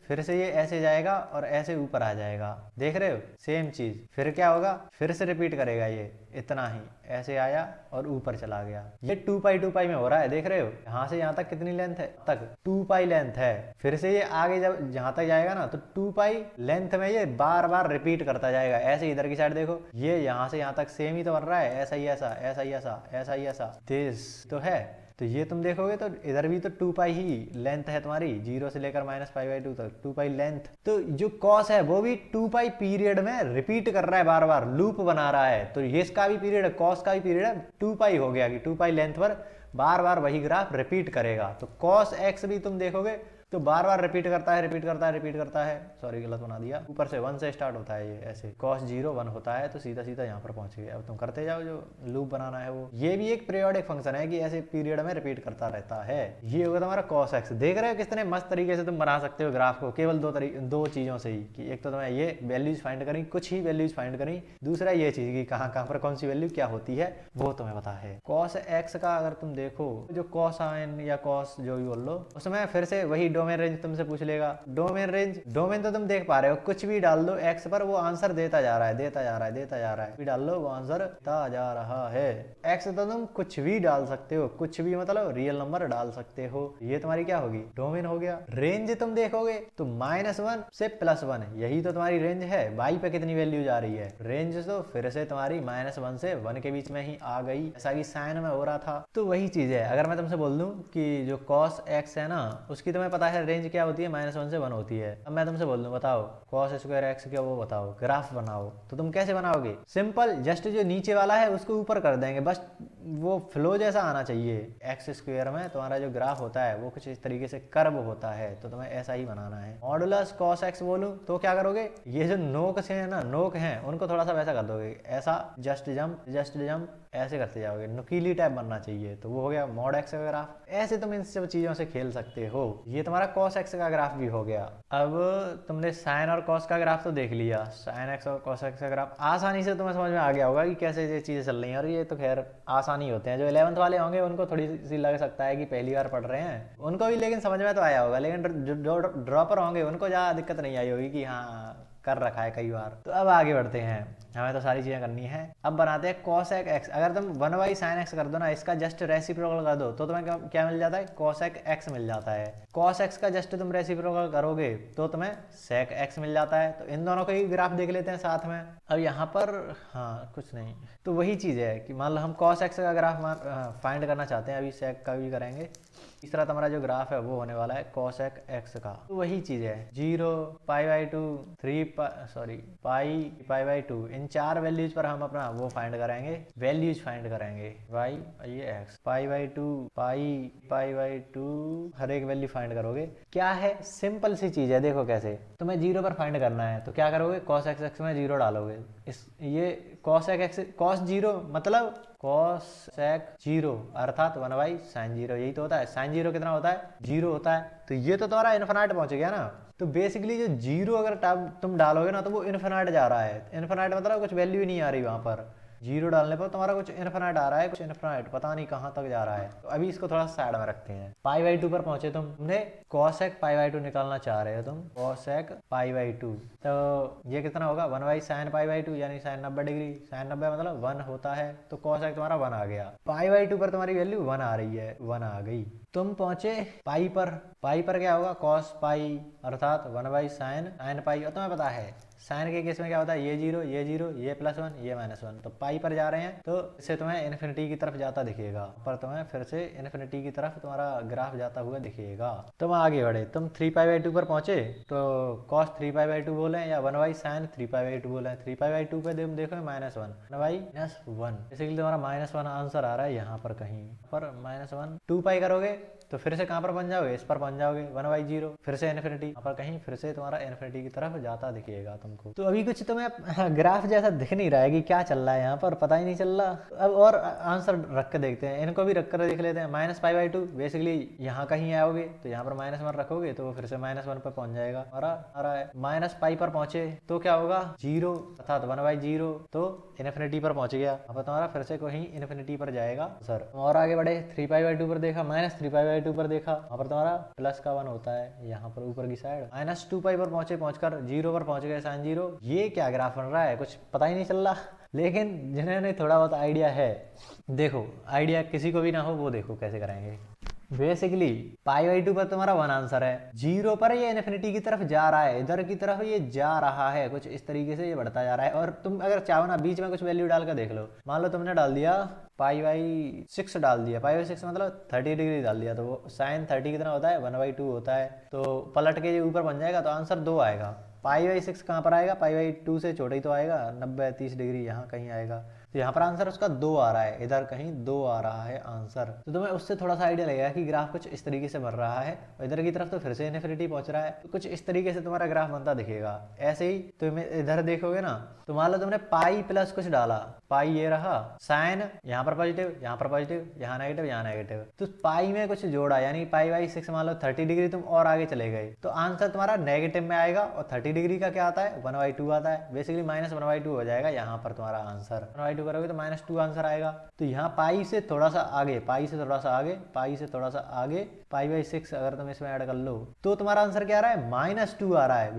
फिर से ये ऐसे जाएगा और ऐसे ऊपर आ जाएगा, देख रहे हो, सेम चीज। फिर क्या होगा, फिर से रिपीट करेगा, ये इतना ही ऐसे आया और ऊपर चला गया। ये 2 पाई में हो रहा है, देख रहे हो, यहाँ से यहाँ तक कितनी लेंथ है, तक 2 पाई लेंथ है। फिर से ये आगे जब जहाँ तक जाएगा ना तो 2 पाई लेंथ में ये बार बार रिपीट करता जाएगा। ऐसे इधर की साइड देखो, ये यहाँ से यहाँ तक सेम ही तो बन रहा है, ऐसा ही ऐसा, ऐसा ही ऐसा, ऐसा ही ऐसा, तेज तो है। तो ये तुम देखोगे तो इधर भी तो 2 पाई ही लेंथ है तुम्हारी, 0 से लेकर -π/2 तक 2 पाई लेंथ। तो जो कॉस है वो भी 2 पाई पीरियड में रिपीट कर रहा है, बार बार लूप बना रहा है। तो ये इसका भी पीरियड है, कॉस का भी पीरियड है 2 पाई हो गया कि 2 पाई लेंथ पर बार बार वही ग्राफ रिपीट करेगा। तो कॉस एक्स भी तुम देखोगे तो बार बार रिपीट करता है, रिपीट करता है, रिपीट करता है, सॉरी गलत बना दिया, ऊपर से 1 से स्टार्ट होता है ये ऐसे, cos 0 1 होता है, तो सीधा सीधा यहाँ पर पहुंच गए। अब तुम करते जाओ जो लूप बनाना है वो। ये भी एक पीरियोडिक फंक्शन है कि ऐसे पीरियड में रिपीट करता रहता है। ये होगा तुम्हारा cos x। देख रहे हो कितने मस्त तरीके से तुम बना सकते हो ग्राफ को, केवल दो चीजों से ही, कि एक तो तुम्हें ये वैल्यूज फाइंड करी, कुछ ही वैल्यूज फाइंड करी, दूसरा ये चीज कि कहाँ कहाँ पर कौन सी वैल्यू क्या होती है वो तुम्हें पता है। cos x का अगर तुम देखो, जो cosine या cos जो भी बोल लो, उसमें फिर से वही डोमेन रेंज तुमसे पूछ लेगा। डोमेन रेंज, डोमेन तो तुम देख पा रहे हो, कुछ भी डाल दो x पर वो आंसर देता जा रहा है, देता जा रहा है, देता जा रहा है, भी डाल लो वो आंसर देता जा रहा है। x तो तुम कुछ भी डाल सकते हो, कुछ भी मतलब रियल नंबर डाल सकते हो। ये तुम्हारी क्या होगी, डोमेन हो गया। रेंज तुम देखोगे तो -1 से +1, यही तो तुम्हारी रेंज है। y पे कितनी वैल्यू जा रही है, रेंज तो फिर से तुम्हारी -1 से 1 के बीच में ही आ गई, ऐसा कि साइन में हो रहा था। तो वही चीज है, अगर मैं तुमसे बोल दूं कि जो cos x है ना, उसकी तुम्हें पता है रेंज क्या होती है, -1 से 1 होती है। अब मैं तुमसे बोल दूं बताओ cos स्क्वायर x क्या, वो बताओ, ग्राफ बनाओ, तो तुम कैसे बनाओगे? सिंपल, जस्ट जो नीचे वाला है उसको ऊपर कर देंगे, बस वो फ्लो जैसा आना चाहिए। एक्स स्क्वायर में तुम्हारा जो ग्राफ होता है वो कुछ इस तरीके से कर्व होता है, तो तुम्हें ऐसा ही बनाना है। मॉडुलस cos x बोलूं तो क्या करोगे, ये जो नोक से है ना, नोक हैं, उनको थोड़ा सा वैसा कर दोगे, ऐसा जस्ट जंप ऐसे करते जाओगे, नुकीली टाइप बनना चाहिए, तो वो हो गया मॉड एक्स का ग्राफ। ऐसे तुम इन सब चीजों से खेल सकते हो। ये तुम्हारा cos x का ग्राफ भी हो गया। अब तुमने साइन और cos का ग्राफ तो देख लिया, साइन x और cos x का ग्राफ आसानी से तुम्हें समझ में आ गया होगा कि कैसे ये चीजें चल रही हैं। और ये तो खैर आसानी होते हैं, जो 11th वाले होंगे उनको थोड़ी सी लग सकता है कि पहली बार पढ़ रहे हैं, उनको भी लेकिन समझ में तो आया होगा। लेकिन जो ड्रॉपर होंगे उनको ज़्यादा दिक्कत नहीं आई होगी कि हाँ कर रखा है कई बार। तो अब आगे बढ़ते हैं, हमें तो सारी चीजें करनी है। अब बनाते हैं cosec x। अगर तुम 1/sin x कर दो ना, इसका जस्ट रेसिप्रोकल कर दो, तो तुम्हें क्या मिल जाता है, cosec x मिल जाता है। cos x का जस्ट तुम रेसिप्रोकल करोगे तो तुम्हें sec x मिल जाता है। तो इन दोनों को ही ग्राफ देख लेते हैं साथ में। अब यहाँ पर हाँ कुछ नहीं, तो वही चीज है कि मान लो हम cos x का ग्राफ फाइंड करना चाहते हैं, अभी sec का भी करेंगे। तीसरा तुम्हारा जो ग्राफ है वो होने वाला है cosec x का। तो वही चीज है, 0, π/2, 3 π/2, इन 4 वैल्यूज पर हम अपना वो फाइंड करेंगे, वैल्यूज फाइंड करेंगे, y ये x, π/2 π/2 हर एक वैल्यू फाइंड करोगे। क्या है, सिंपल सी चीज है, देखो कैसे। तुम्हें 0 पर फाइंड करना है तो क्या करोगे, cosec x में 0 डालोगे। इस ये cosec x, cos 0 मतलब cosec 0 अर्थात 1/sin 0, यही तो होता है। sin 0 कितना होता है, 0 होता है। तो ये तो तुम्हारा इन्फिनाइट पहुंच गया ना। तो बेसिकली जो 0 अगर तुम डालोगे ना, तो वो इन्फिनाइट जा रहा है। इन्फिनाइट मतलब कुछ वैल्यू ही नहीं आ रही वहां पर, 0 डालने पर तुम्हारा कुछ इन्फिनाइट आ रहा है, कुछ इन्फिनाइट पता नहीं कहाँ तक जा रहा है। तो अभी इसको थोड़ा साइड में रखते हैं। π/2 पर पहुंचे तुमने, cosec π/2 निकालना चाह रहे हो तुम, cosec π/2, तो ये कितना होगा, 1/sin π/2 यानी sin 90 डिग्री। sin 90 मतलब 1 होता है, तो cosec तुम्हारा 1 आ गया। π/2 पर तुम्हारी वैल्यू 1 आ रही है, 1 आ गई। तुम पहुंचे पाई पर, पाई पर क्या होगा, cos पाई अर्थात 1/sin पाई। और तुम्हें पता है साइन के केस में क्या होता है, ये 0 ये 0 ये +1 ये -1, तो पाई पर जा रहे हैं तो इससे तुम्हें इन्फिनिटी की तरफ जाता दिखेगा, पर तुम्हें फिर से इन्फिनिटी की तरफ तुम्हारा ग्राफ जाता हुआ दिखेगा। तुम आगे बढ़े, तुम 3π/2 पर पहुंचे तो cos 3π/2 बोले या 1/sin 3π/2 बोले। 3π/2 पे तुम देखो -1 1/1, बेसिकली तुम्हारा -1 आंसर आ रहा है यहाँ पर कहीं पर, -1। 2π करोगे तो फिर से कहाँ पर बन जाओगे, इस पर बन जाओगे 1/0, फिर से इन्फिनिटी, यहाँ पर कहीं फिर से तुम्हारा इन्फिनिटी की तरफ जाता दिखेगा तुमको। तो अभी कुछ तुम्हें ग्राफ जैसा दिख नहीं रहा है कि क्या चल रहा है यहाँ पर, पता ही नहीं चल रहा। अब और आंसर रख के देखते हैं, इनको भी रख कर देख लेते हैं। -π/2 बेसिकली यहाँ कहीं आओगे तो यहाँ पर -1 रखोगे तो वो फिर से -1 पर पहुंच जाएगा। हमारा -π पर पहुंचे तो क्या होगा, 0 अर्थात 1/0, तो इन्फिनिटी पर पहुंच गया। अब तुम्हारा फिर से कहीं इन्फिनिटी पर जाएगा सर। और आगे बढ़े, 3π/2 पर देखा, -3π/2 पर देखा, वहाँ पर तुम्हारा +1 होता है यहाँ पर ऊपर की साइड। -2π पर पहुंचे, पहुंचकर 0 पर पहुंच गए sin 0। ये क्या ग्राफ बन रहा है, कुछ पता ही नहीं चल रहा। लेकिन जिन्हें थोड़ा बहुत आइडिया है, देखो आइडिया किसी को भी ना हो वो देखो कैसे करेंगे। बेसिकली π/2 पर तुम्हारा 1 आंसर है, 0 पर ये इन्फिनिटी की तरफ जा रहा है, इधर की तरफ ये जा रहा है, कुछ इस तरीके से ये बढ़ता जा रहा है। और तुम अगर चाहो ना बीच में कुछ वैल्यू डाल कर देख लो, मान लो तुमने डाल दिया π/6 डाल दिया, π/6 मतलब 30 डिग्री डाल दिया, तो वो sin 30 कितना होता है, 1/2 होता है। तो पलट के ऊपर बन जाएगा तो आंसर 2 आएगा। π/6 कहाँ पर आएगा, π/2 से छोटा ही तो आएगा, 90 30 डिग्री यहाँ कहीं आएगा। तो यहाँ पर आंसर उसका 2 आ रहा है, इधर कहीं 2 आ रहा है आंसर। तो तुम्हें उससे थोड़ा सा आइडिया लगेगा कि ग्राफ कुछ इस तरीके से बन रहा है, और इधर की तरफ तो फिर से इन्फिनिटी पहुंच रहा है, तो कुछ इस तरीके से तुम्हारा ग्राफ बनता दिखेगा। ऐसे ही तुम इधर देखोगे ना, तो मान लो तुमने पाई प्लस कुछ डाला, पाई ये रहा, साइन यहाँ पर पॉजिटिव, यहाँ पर पॉजिटिव, यहाँ नेगेटिव, यहाँ नेगेटिव, तो पाई में कुछ जोड़ा, यानी पाई बाई 6 मान लो 30 डिग्री तुम और आगे चले गए, तो आंसर तुम्हारा नेगेटिव में आएगा। और 30 डिग्री का क्या आता है, 1/2 आता है, बेसिकली -1/2 हो जाएगा यहाँ पर तुम्हारा आंसर। 1/2 करोगे तो -2 आंसर आएगा। तो यहाँ पाई से थोड़ा सा आगे, पाई से थोड़ा सा आगे, पाई से थोड़ा सा आगे, पाई बाई 6 अगर तुम इसमें ऐड कर लो तो तुम्हारा आंसर क्या आ रहा है, -2 आ रहा है।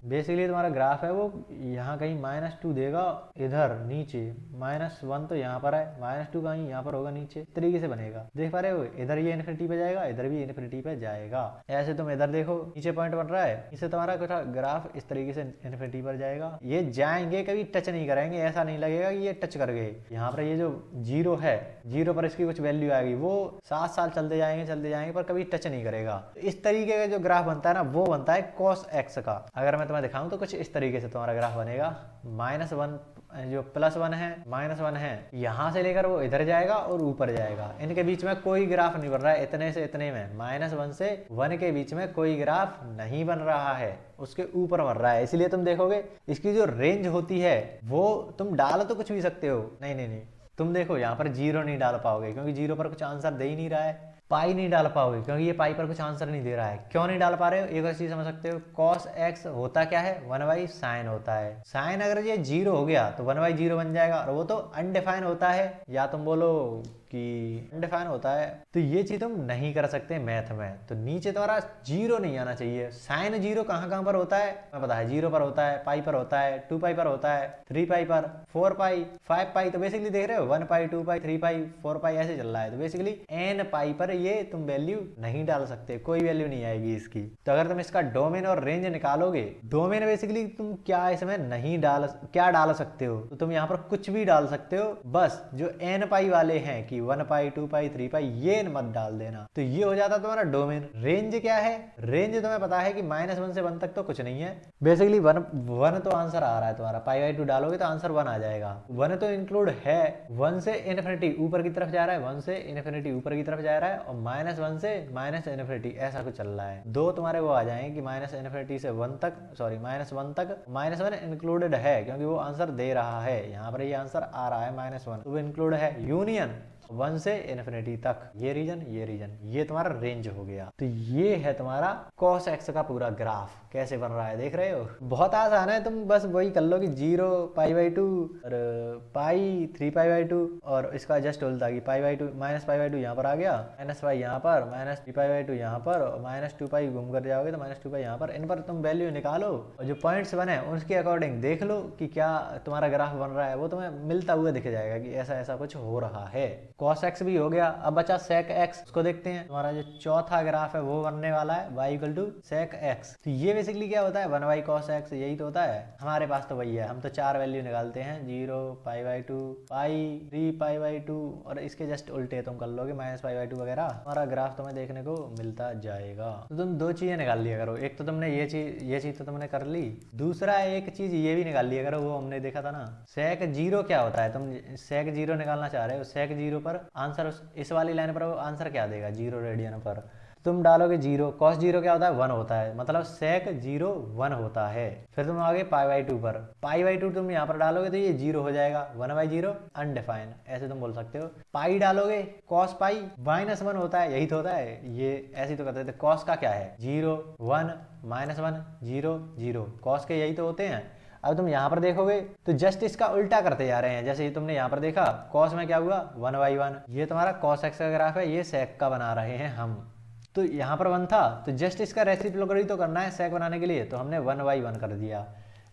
बेसिकली तुम्हारा ग्राफ है वो यहाँ कहीं -2 देगा, इधर नीचे -1 तो यहाँ पर है, -2 कहीं यहाँ पर होगा नीचे, तरीके से बनेगा। देख पा रहे हो, इधर ये इन्फिनिटी पे जाएगा, इधर भी इन्फिनिटी पे जाएगा। ऐसे तुम इधर देखो, नीचे पॉइंट बन रहा है, इससे तुम्हारा कुछ ग्राफ इस तरीके से इन्फिनिटी पर जाएगा। ये जाएंगे कभी टच नहीं करेंगे, ऐसा नहीं लगेगा कि ये टच कर गए। यहाँ पर ये जो 0 है, 0 पर इसकी कुछ वैल्यू आएगी, वो 7 साल चलते जाएंगे पर कभी टच नहीं करेगा। इस तरीके का जो ग्राफ बनता है ना, वो बनता है cos x का। अगर मैं तुम्हें दिखाऊं तो कुछ इस तरीके से तुम्हारा ग्राफ बनेगा। -1 जो +1 है, -1 है, यहाँ से लेकर वो इधर जाएगा और ऊपर जाएगा, इनके बीच में कोई ग्राफ नहीं बन रहा है। इतने से इतने में -1 से 1 के बीच में कोई ग्राफ नहीं बन रहा है, उसके ऊपर बन रहा है। इसलिए तुम देखोगे इसकी जो रेंज होती है वो तुम डाल तो कुछ भी सकते हो, नहीं, तुम देखो यहाँ पर 0 नहीं डाल पाओगे, क्योंकि 0 पर कुछ आंसर दे ही नहीं रहा है। पाई नहीं डाल पाओगे क्योंकि ये पाई पर कुछ आंसर नहीं दे रहा है। क्यों नहीं डाल पा रहे हो, एक और चीज समझ सकते हो, cos x होता क्या है, 1/sin होता है। साइन अगर ये 0 हो गया तो 1/0 बन जाएगा, और वो तो अनडिफाइन होता है, या तुम बोलो कि अनडिफाइन होता है। तो ये चीज तुम नहीं कर सकते मैथ में। तो नीचे तुम्हारा 0 नहीं आना चाहिए। साइन 0 कहाँ पर होता है, मैं पता है, 0 पर होता है, पाई पर होता है, 2 पाई पर होता है, 3 पाई पर, 4 पाई, 5 पाई। तो बेसिकली देख रहे हो 1 पाई, 2 पाई, 3 पाई, 4 पाई ऐसे चल रहा है। तो बेसिकली n पाई पर ये तुम वैल्यू नहीं डाल सकते, कोई वैल्यू नहीं आएगी इसकी। तो अगर तुम इसका डोमेन और रेंज निकालोगे, डोमेन बेसिकली तुम क्या इसमें नहीं डाल सकते हो, तो तुम यहाँ पर कुछ भी डाल सकते हो, बस जो n पाई वाले हैं कि 1 पाई, 2 पाई, 3 पाई, ये मत डाल देना। तो ये हो जाता तुम्हारा डोमेन। रेंज क्या है, रेंज तुम्हें पता है कि -1 से 1 तक तो कुछ नहीं है, बेसिकली 1 तो आंसर आ रहा है तुम्हारा, π/2 डालोगे तो आंसर 1 आ जाएगा। 1 तो इंक्लूड है, 1 से इन्फिनिटी ऊपर की तरफ जा रहा है, 1 से इन्फिनिटी ऊपर की तरफ जा रहा है, और -1 से -इन्फिनिटी ऐसा कुछ चल रहा है। 2 तुम्हारे वो आ जाएंगे कि -इन्फिनिटी से 1 तक, सॉरी -1 तक, -1 इंक्लूडेड है क्योंकि वो आंसर दे रहा है, यहाँ पर ये आंसर आ रहा है -1, तो वो इंक्लूड है। यूनियन 1 से इन्फिनिटी तक, ये रीजन, ये तुम्हारा रेंज हो गया। तो ये है तुम्हारा cos x का पूरा ग्राफ कैसे बन रहा है, देख रहे हो। बहुत आसान है, तुम बस वही कर लो कि 0 π/2 और पाई 3 π/2, और इसका जस्ट उल्टा कि π/2 -π/2 यहाँ पर आ गया, -π यहाँ पर, -3π/2 यहाँ पर, और -2 पाई घूम कर जाओगे तो -2 पाई यहाँ पर। इन पर तुम वैल्यू निकालो और जो पॉइंट्स बने उसके अकॉर्डिंग देख लो कि क्या तुम्हारा ग्राफ बन रहा है, वो तुम्हें मिलता हुआ दिख जाएगा कि ऐसा ऐसा कुछ हो रहा है। cos x भी हो गया। अब बचा sec x, उसको देखते हैं। तुम्हारा जो चौथा ग्राफ है वो बनने वाला है y = sec x। तो ये बेसिकली क्या होता है, 1 cos x, यही तो होता है हमारे पास। तो वही है, हम तो 4 वैल्यू निकालते हैं, 0 π/2 पाई 3 π/2, और इसके जस्ट उल्टे तुम कर लोगे -π/2 वगैरह, हमारा ग्राफ तुम्हें देखने को मिलता जाएगा। तो तुम 2 चीजें निकाल लिया करो, एक तो तुमने ये चीज तो तुमने कर ली, दूसरा एक चीज ये भी निकाल लिया करो, वो हमने देखा था ना, sec 0 क्या होता है। तुम sec 0 निकालना चाह रहे हो, sec 0 पर आंसर इस वाली लाइन पर आंसर क्या देगा, 0 रेडियन पर तुम डालोगे 0। cos 0 क्या होता है, 1 होता है, मतलब sec 0 1 होता है। फिर तुम आगे π/2 पर, π/2 तुम यहाँ पर डालोगे तो ये 0 हो जाएगा, 1/0 अनडिफाइन, ऐसे तुम बोल सकते हो। पाई डालोगे, cos पाई -1 होता है, यही तो होता है, ये ऐसे तो करते थे। cos का क्या है, 0 1 -1 0 0, cos के यही तो होते हैं। अब तुम यहाँ पर देखोगे तो जस्ट इसका उल्टा करते जा रहे हैं। जैसे ये तुमने यहाँ पर देखा, cos में क्या हुआ, 1/1, ये तुम्हारा cos x का ग्राफ है, ये sec का बना रहे हैं हम। तो यहाँ पर 1 था तो जस्ट इसका रेसिप्रोकल तो करना है sec बनाने के लिए, तो हमने 1/1 कर दिया।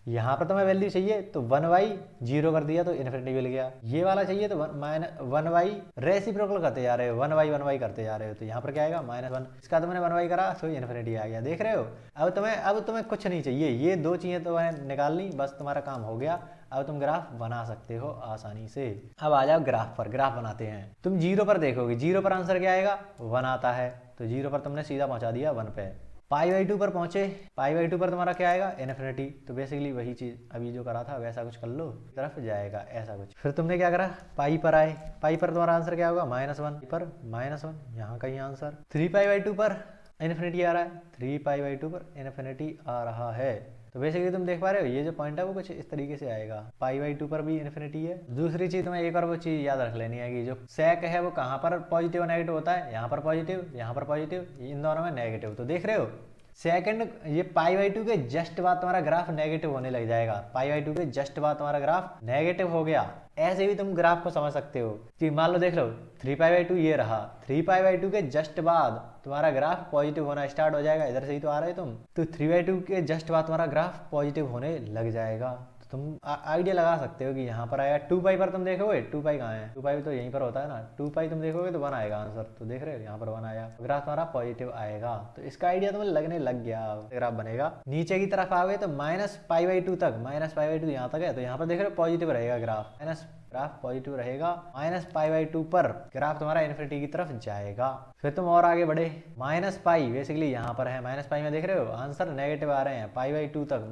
यहाँ पर तुम्हें वैल्यू चाहिए तो 1/0 कर दिया तो इन्फिनिटी मिल गया। ये वाला चाहिए तो 1/, रेसिप्रोकल करते जा रहे हो, 1/1 करते जा रहे हो, तो यहाँ पर क्या आएगा, -1। इसका तुमने 1/, करा तो इन्फिनिटी आ गया, देख रहे हो। अब तुम्हें कुछ नहीं चाहिए, ये 2 चीजें तो निकालनी, बस तुम्हारा काम हो गया। अब तुम ग्राफ बना सकते हो आसानी से। अब आ जाओ ग्राफ पर, ग्राफ बनाते हैं। तुम 0 पर देखोगे, 0 पर आंसर क्या आएगा, 1 आता है, तो 0 पर तुमने सीधा पहुंचा दिया 1 पे। पाई/2 पर पहुंचे, पाई/2 पर तुम्हारा क्या आएगा, इन्फिनिटी। तो बेसिकली वही चीज अभी जो करा था वैसा कुछ कर लो, तरफ जाएगा ऐसा कुछ। फिर तुमने क्या करा, पाई पर आए, पाई पर तुम्हारा आंसर क्या होगा, -1 पर -1, यहाँ का ही आंसर। 3π/2 पर इन्फिनिटी आ रहा है, 3π/2 पर इन्फिनिटी आ रहा है। तो बेसिकली तुम देख पा रहे हो ये जो पॉइंट है वो कुछ इस तरीके से आएगा, पाई/2 पर भी इन्फिनिटी है। दूसरी चीज तुम्हें एक और वो चीज याद रख लेनी है कि जो सेक है वो कहाँ पर पॉजिटिव और नेगेटिव होता है, यहाँ पर पॉजिटिव, यहाँ पर पॉजिटिव, इन दोनों में नेगेटिव। तो देख रहे हो सेकंड, ये पाई/2 के जस्ट बाद तुम्हारा ग्राफ नेगेटिव होने लग जाएगा, पाई/2 के जस्ट बाद तुम्हारा ग्राफ नेगेटिव हो गया। ऐसे भी तुम ग्राफ को समझ सकते हो कि मान लो देख लो 3π/2 ये रहा, 3π/2 के जस्ट बाद तुम्हारा ग्राफ पॉजिटिव होना स्टार्ट हो जाएगा। इधर से ही तो आ रहे तुम, तो 3/2 के जस्ट बाद तुम्हारा ग्राफ पॉजिटिव होने लग जाएगा। तुम आइडिया लगा सकते हो कि यहाँ पर आएगा 2π पर तुम देखोगे, 2π कहाँ है, 2π तो यहीं पर होता है ना, 2π तुम देखोगे तो 1 आएगा आंसर। तो देख रहे हो यहाँ पर 1 आया, ग्राफ तुम्हारा पॉजिटिव आएगा। तो इसका आइडिया तुम्हें लगने लग गया, ग्राफ बनेगा। नीचे की तरफ आओगे तो -π/2 तक, -π/2 यहाँ तक है, तो यहाँ पर देख रहे हो पॉजिटिव रहेगा ग्राफ, ग्राफ पॉजिटिव रहेगा। -π/2 पर ग्राफ तुम्हारा इन्फिनिटी की तरफ जाएगा। फिर तुम और आगे बढ़े, -π बेसिकली यहाँ पर है, -π में देख रहे हो आंसर नेगेटिव आ रहे हैं, π/2 तक,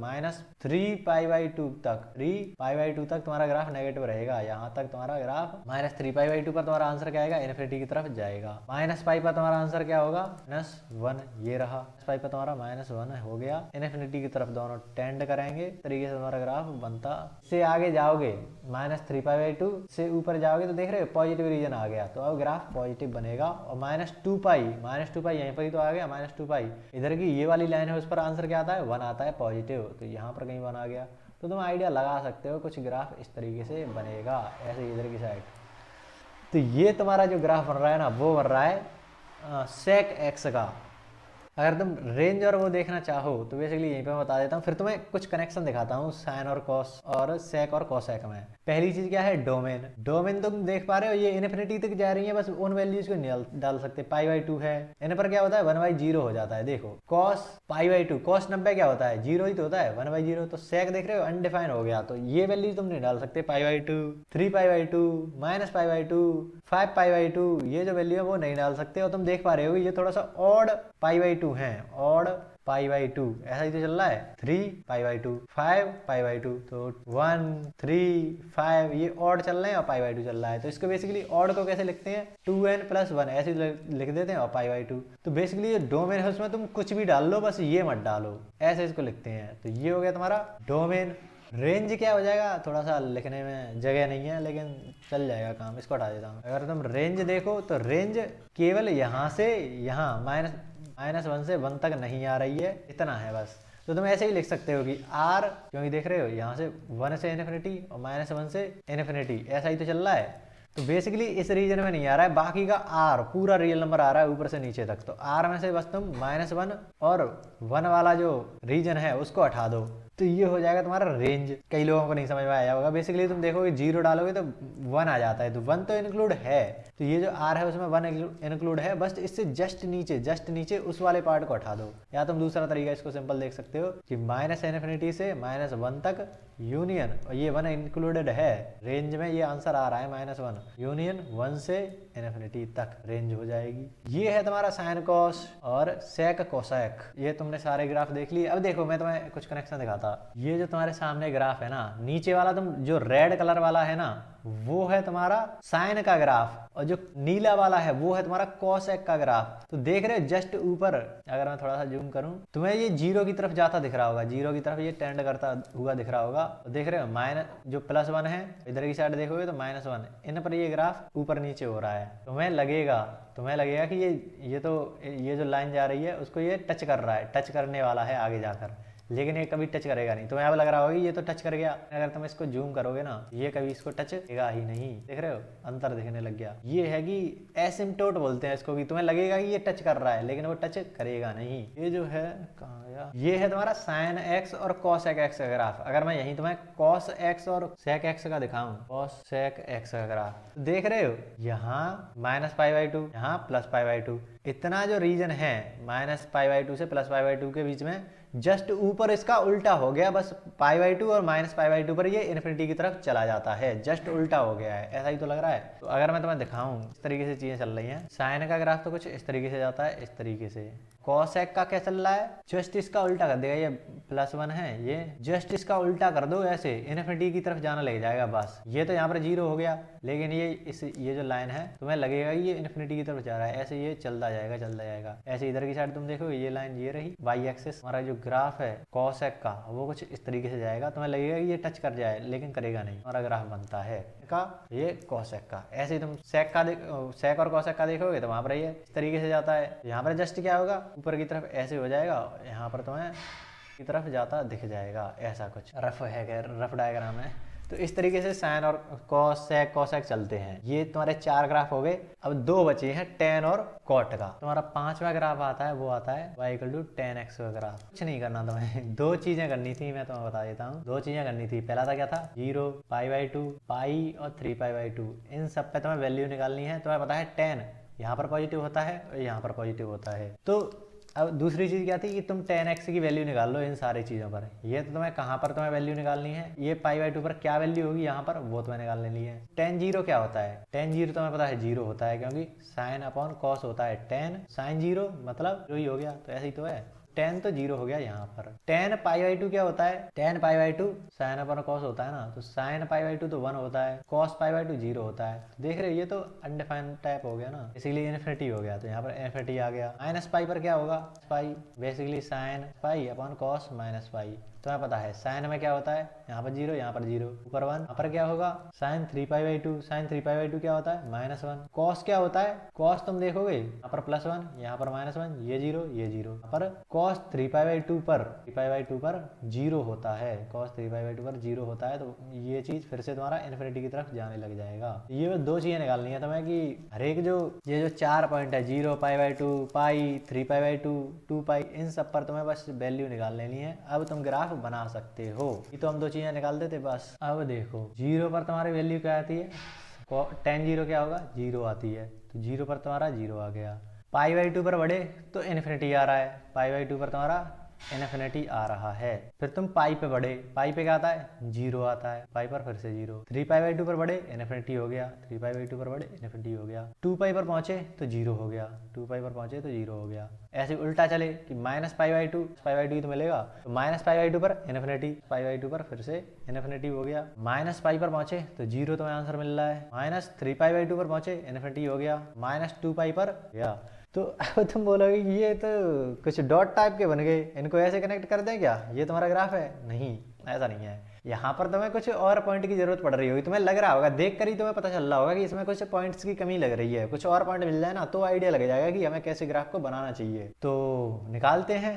-3π/2 तक, 3π/2 तक तुम्हारा ग्राफ नेगेटिव रहेगा। यहाँ तक तुम्हारा ग्राफ -3π/2 पर तुम्हारा आंसर क्या आएगा, इन्फिनिटी की तरफ जाएगा। -π पर तुम्हारा आंसर क्या होगा, -1 ये रहा, -π पर तुम्हारा -1 हो गया, इन्फिनिटी की तरफ दोनों टेंड करेंगे, तरीके से तुम्हारा ग्राफ बनता। से आगे जाओगे -3π/2 से ऊपर जाओगे तो देख रहे हो पॉजिटिव रीजन आ गया, तो अब ग्राफ पॉजिटिव बनेगा। और -2π यहीं पर ही तो आ गया, -2π इधर की ये वाली लाइन है, उस पर आंसर क्या आता है, 1 आता है पॉजिटिव, तो यहाँ पर कहीं 1 आ गया। तो तुम आइडिया लगा सकते हो कुछ ग्राफ इस तरीके से बनेगा, ऐसे इधर की साइड। तो ये तुम्हारा जो ग्राफ बन रहा है ना, वो बन रहा है सेक एक्स का। अगर तुम रेंज और वो देखना चाहो तो बेसिकली यहीं पे मैं बता देता हूँ, फिर तुम्हें कुछ कनेक्शन दिखाता हूँ साइन और कॉस और सेक और कॉसेक में। पहली चीज क्या है, डोमेन। डोमेन तुम देख पा रहे हो ये इन्फिनिटी तक जा रही है, बस उन वैल्यूज को नहीं डाल सकते। π/2 है, इन पर क्या होता है 1/0 हो जाता है। देखो कॉस π/2, cos 90 क्या होता है 0 ही तो होता है, 1/0। तो सेक देख रहे हो अनडिफाइन हो गया, तो ये वैल्यू तुम नहीं डाल सकते, π/2, 3π/2, -π/2, 5π/2, ये जो वैल्यू है वो नहीं डाल सकते। और तुम देख पा रहे हो ये थोड़ा सा ऑड π/2 है, ऑड π/2 ऐसा ही तो चल रहा है, 3π/2, 5π/2, तो 1, 3, 5 ये ऑड चल रहे हैं और π/2 चल रहा है। तो इसको बेसिकली ऑड को कैसे लिखते हैं, 2n+1 ऐसे लिख देते हैं और π/2। तो बेसिकली ये डोमेन है, उसमें तुम कुछ भी डाल लो, बस ये मत डालो, ऐसे इसको लिखते हैं। तो ये हो गया तुम्हारा डोमेन। रेंज क्या हो जाएगा, थोड़ा सा लिखने में जगह नहीं है लेकिन चल जाएगा काम, इसको हटा देता हूँ। अगर तुम रेंज देखो तो रेंज केवल यहाँ से यहाँ -1 से 1 तक नहीं आ रही है, इतना है बस। तो तुम ऐसे ही लिख सकते हो कि R, क्योंकि देख रहे हो यहाँ से 1 से इन्फिनिटी और -1 से इन्फिनिटी ऐसा ही तो चल रहा है। तो बेसिकली इस रीजन में नहीं आ रहा है, बाकी का R पूरा रियल नंबर आ रहा है ऊपर से नीचे तक। तो R में से बस तुम -1 और 1 वाला जो रीजन है उसको हटा दो, तो ये हो जाएगा तुम्हारा रेंज। कई लोगों को नहीं समझ में आया होगा, बेसिकली तुम देखोगे 0 डालोगे तो 1 आ जाता है, तो 1 तो इंक्लूड है, तो ये जो R है उसमें 1 इंक्लूड है, बस इससे जस्ट नीचे उस वाले पार्ट को हटा दो। या तुम दूसरा तरीका इसको सिंपल देख सकते हो कि -इन्फिनिटी से -1 तक यूनियन, और ये 1 इंक्लूडेड है रेंज में, ये आंसर आ रहा है -1 यूनियन 1 से इन्फिनिटी तक रेंज हो जाएगी। ये है तुम्हारा साइन कॉस और सेक कोसेक। ये तुमने सारे ग्राफ देख लिए। अब देखो मैं तुम्हें कुछ कनेक्शन दिखाता। ये जो तुम्हारे सामने ग्राफ है ना, नीचे वाला तुम जो रेड कलर वाला है ना, वो है तुम्हारा साइन का ग्राफ, और जो नीला वाला है वो है तुम्हारा कोसेक का ग्राफ। तो देख रहे हो जस्ट ऊपर, अगर मैं थोड़ा सा जूम करूं तुम्हें ये 0 की तरफ जाता दिख रहा होगा, 0 की तरफ ये टेंड करता हुआ दिख रहा होगा। तो देख रहे हो माइनस जो +1 है, इधर की साइड देखोगे तो -1, इन पर ये ग्राफ ऊपर नीचे हो रहा है। तुम्हें लगेगा कि ये जो लाइन जा रही है उसको ये टच कर रहा है, टच करने वाला है आगे जाकर, लेकिन ये कभी टच करेगा नहीं। तुम्हें अब लग रहा होगा ये तो टच कर गया, अगर तुम इसको जूम करोगे ना ये कभी इसको टच करेगा ही नहीं। देख रहे हो अंतर दिखने लग गया। ये है कि एसिम्प्टोट बोलते हैं इसको, कि तुम्हें लगेगा कि ये टच कर रहा है लेकिन वो टच करेगा नहीं। ये जो है कहाँ गया, ये है तुम्हारा साइन एक्स और कॉस एक्स का ग्राफ। अगर मैं यहीं तुम्हें कॉस एक्स और सेक एक्स का दिखाऊं, कॉस सेक एक्स का ग्राफ, तो देख रहे हो यहाँ -π/2 यहाँ +π/2, इतना जो रीजन है -π/2 से +π/2 के बीच में, जस्ट ऊपर इसका उल्टा हो गया, बस π/2 और -π/2 पर ये इन्फिनिटी की तरफ चला जाता है, जस्ट उल्टा हो गया है, ऐसा ही तो लग रहा है। तो अगर मैं तुम्हें दिखाऊं, इस तरीके से चीजें चल रही हैं। साइन का ग्राफ तो कुछ इस तरीके से जाता है, इस तरीके से। कॉसेक का क्या चल रहा है, जस्ट इसका उल्टा कर देगा, ये +1 है, ये जस्ट इसका उल्टा कर दो, ऐसे इन्फिनिटी की तरफ जाने लग जाएगा बस। ये तो यहाँ पर 0 हो गया, लेकिन ये जो लाइन है तुम्हें लगेगा ये इन्फिनिटी की तरफ जा रहा है, ऐसे ये चलता जाएगा चलता जाएगा। ऐसे इधर की साइड तुम देखो, ये लाइन ये रही, वाई एक्सिस। हमारा जो ग्राफ है कॉसेक का वो कुछ इस तरीके से जाएगा, तुम्हें लगेगा कि ये टच कर जाए, लेकिन करेगा नहीं। हमारा ग्राफ बनता है का ये कॉसेक का। ऐसे ही तुम सेक और कॉसेक का देखोगे तो वहां पर ये इस तरीके से जाता है। यहाँ पर जस्ट क्या होगा, ऊपर की तरफ ऐसे हो जाएगा, यहाँ पर तुम्हें की तरफ जाता दिख जाएगा, ऐसा कुछ रफ डायग्राम है। तो इस तरीके से साइन और कॉसेक कॉसेक चलते हैं। ये तुम्हारे 4 ग्राफ हो गए। अब 2 बचे हैं, टेन और कॉट का। तुम्हारा 5वां ग्राफ आता है, वो आता है y = tan x का ग्राफ। कुछ नहीं करना तुम्हें, 2 चीजें करनी थी, मैं तुम्हें बता देता हूँ। 2 चीजें करनी थी। पहला था क्या था, 0, π/2, पाई और 3π/2, इन सब पे तुम्हें वैल्यू निकालनी है। तुम्हें पता है tan यहाँ पर पॉजिटिव होता है और यहाँ पर पॉजिटिव होता है। तो अब दूसरी चीज क्या थी कि तुम tan x की वैल्यू निकाल लो इन सारी चीजों पर। ये तो तुम्हें कहाँ पर तुम्हें वैल्यू निकालनी है, ये π/2 पर क्या वैल्यू होगी यहाँ पर, वो तुम्हें निकाल लेनी है। tan 0 क्या होता है, tan 0 तुम्हें पता है 0 होता है, क्योंकि sin/cos होता है tan sin 0 मतलब 0 ही हो गया। तो ऐसे ही तो है, tan तो 0 हो गया यहाँ पर। tan π/2 क्या होता है, tan π/2 sin/cos होता है ना, तो sin π/2 तो 1 होता है, cos π/2 0 होता है। तो देख रहे हो, ये तो अनडिफाइंड टाइप हो गया ना, इसीलिए इन्फिनिटी हो गया। तो यहाँ पर इन्फिनिटी आ गया। -π पर क्या होगा, पाई बेसिकली sin π/cos -π। तुम्हें पता है साइन में क्या होता है, यहाँ पर 0 यहाँ पर 0, ऊपर 1। यहाँ पर क्या होगा, sin 3π/2, sin 3π/2 क्या होता है, -1। cos क्या होता है, cos तुम देखोगे यहाँ पर +1 यहाँ पर -1, ये 0 ये 0। यहाँ पर cos 3π/2 पर 0 होता है, cos 3π/2 पर 0 होता है। तो ये चीज फिर से तुम्हारा इन्फिनिटी की तरफ जाने लग जाएगा। ये 2 चीजें निकालनी है तुम्हें कि हर एक ये जो 4 पॉइंट है, 0, π/2, पाई, 3π/2, 2π, इन सब पर तुम्हें बस वैल्यू निकाल लेनी है। अब तुम ग्राफ बना सकते हो। ये तो हम 2 चीजें निकाल देते बस। अब देखो 0 पर तुम्हारी वैल्यू क्या आती है, tan 0 क्या होगा, 0 आती है, तो 0 पर तुम्हारा 0 आ गया। π/2 पर बढ़े तो इन्फिनिटी आ रहा है, π/2 पर तुम्हारा इन्फिनिटी आ रहा है। फिर तुम पाई पे बढ़े, पाई पे क्या आता है, 0 आता है, पाई पर फिर से 0। 3π/2 पर बढ़े इन्फिनिटी हो गया, 3π/2 पर बढ़े इन्फिनिटी हो गया। 2π पर पहुंचे तो 0 हो गया, 2π पर पहुंचे तो 0 हो गया। ऐसे उल्टा चले कि -π/2 तो मिलेगा, तो -π/2 पर इन्फिनिटी, π/2 पर फिर से इन्फिनिटी हो गया। -π पर पहुंचे तो 0 तुम्हें आंसर मिल रहा है। -3π/2 पर पहुंचे इन्फिनिटी हो गया, -2π पर गया। तो अब तुम बोलोगे कि ये तो कुछ डॉट टाइप के बन गए, इनको ऐसे कनेक्ट कर दें क्या, ये तुम्हारा ग्राफ है? नहीं, ऐसा नहीं है। यहाँ पर तुम्हें कुछ और पॉइंट की जरूरत पड़ रही होगी, तुम्हें लग रहा होगा, देख कर ही तुम्हें पता चल रहा होगा कि इसमें कुछ पॉइंट्स की कमी लग रही है। कुछ और पॉइंट मिल जाए ना तो आइडिया लग जाएगा कि हमें कैसे ग्राफ को बनाना चाहिए। तो निकालते हैं।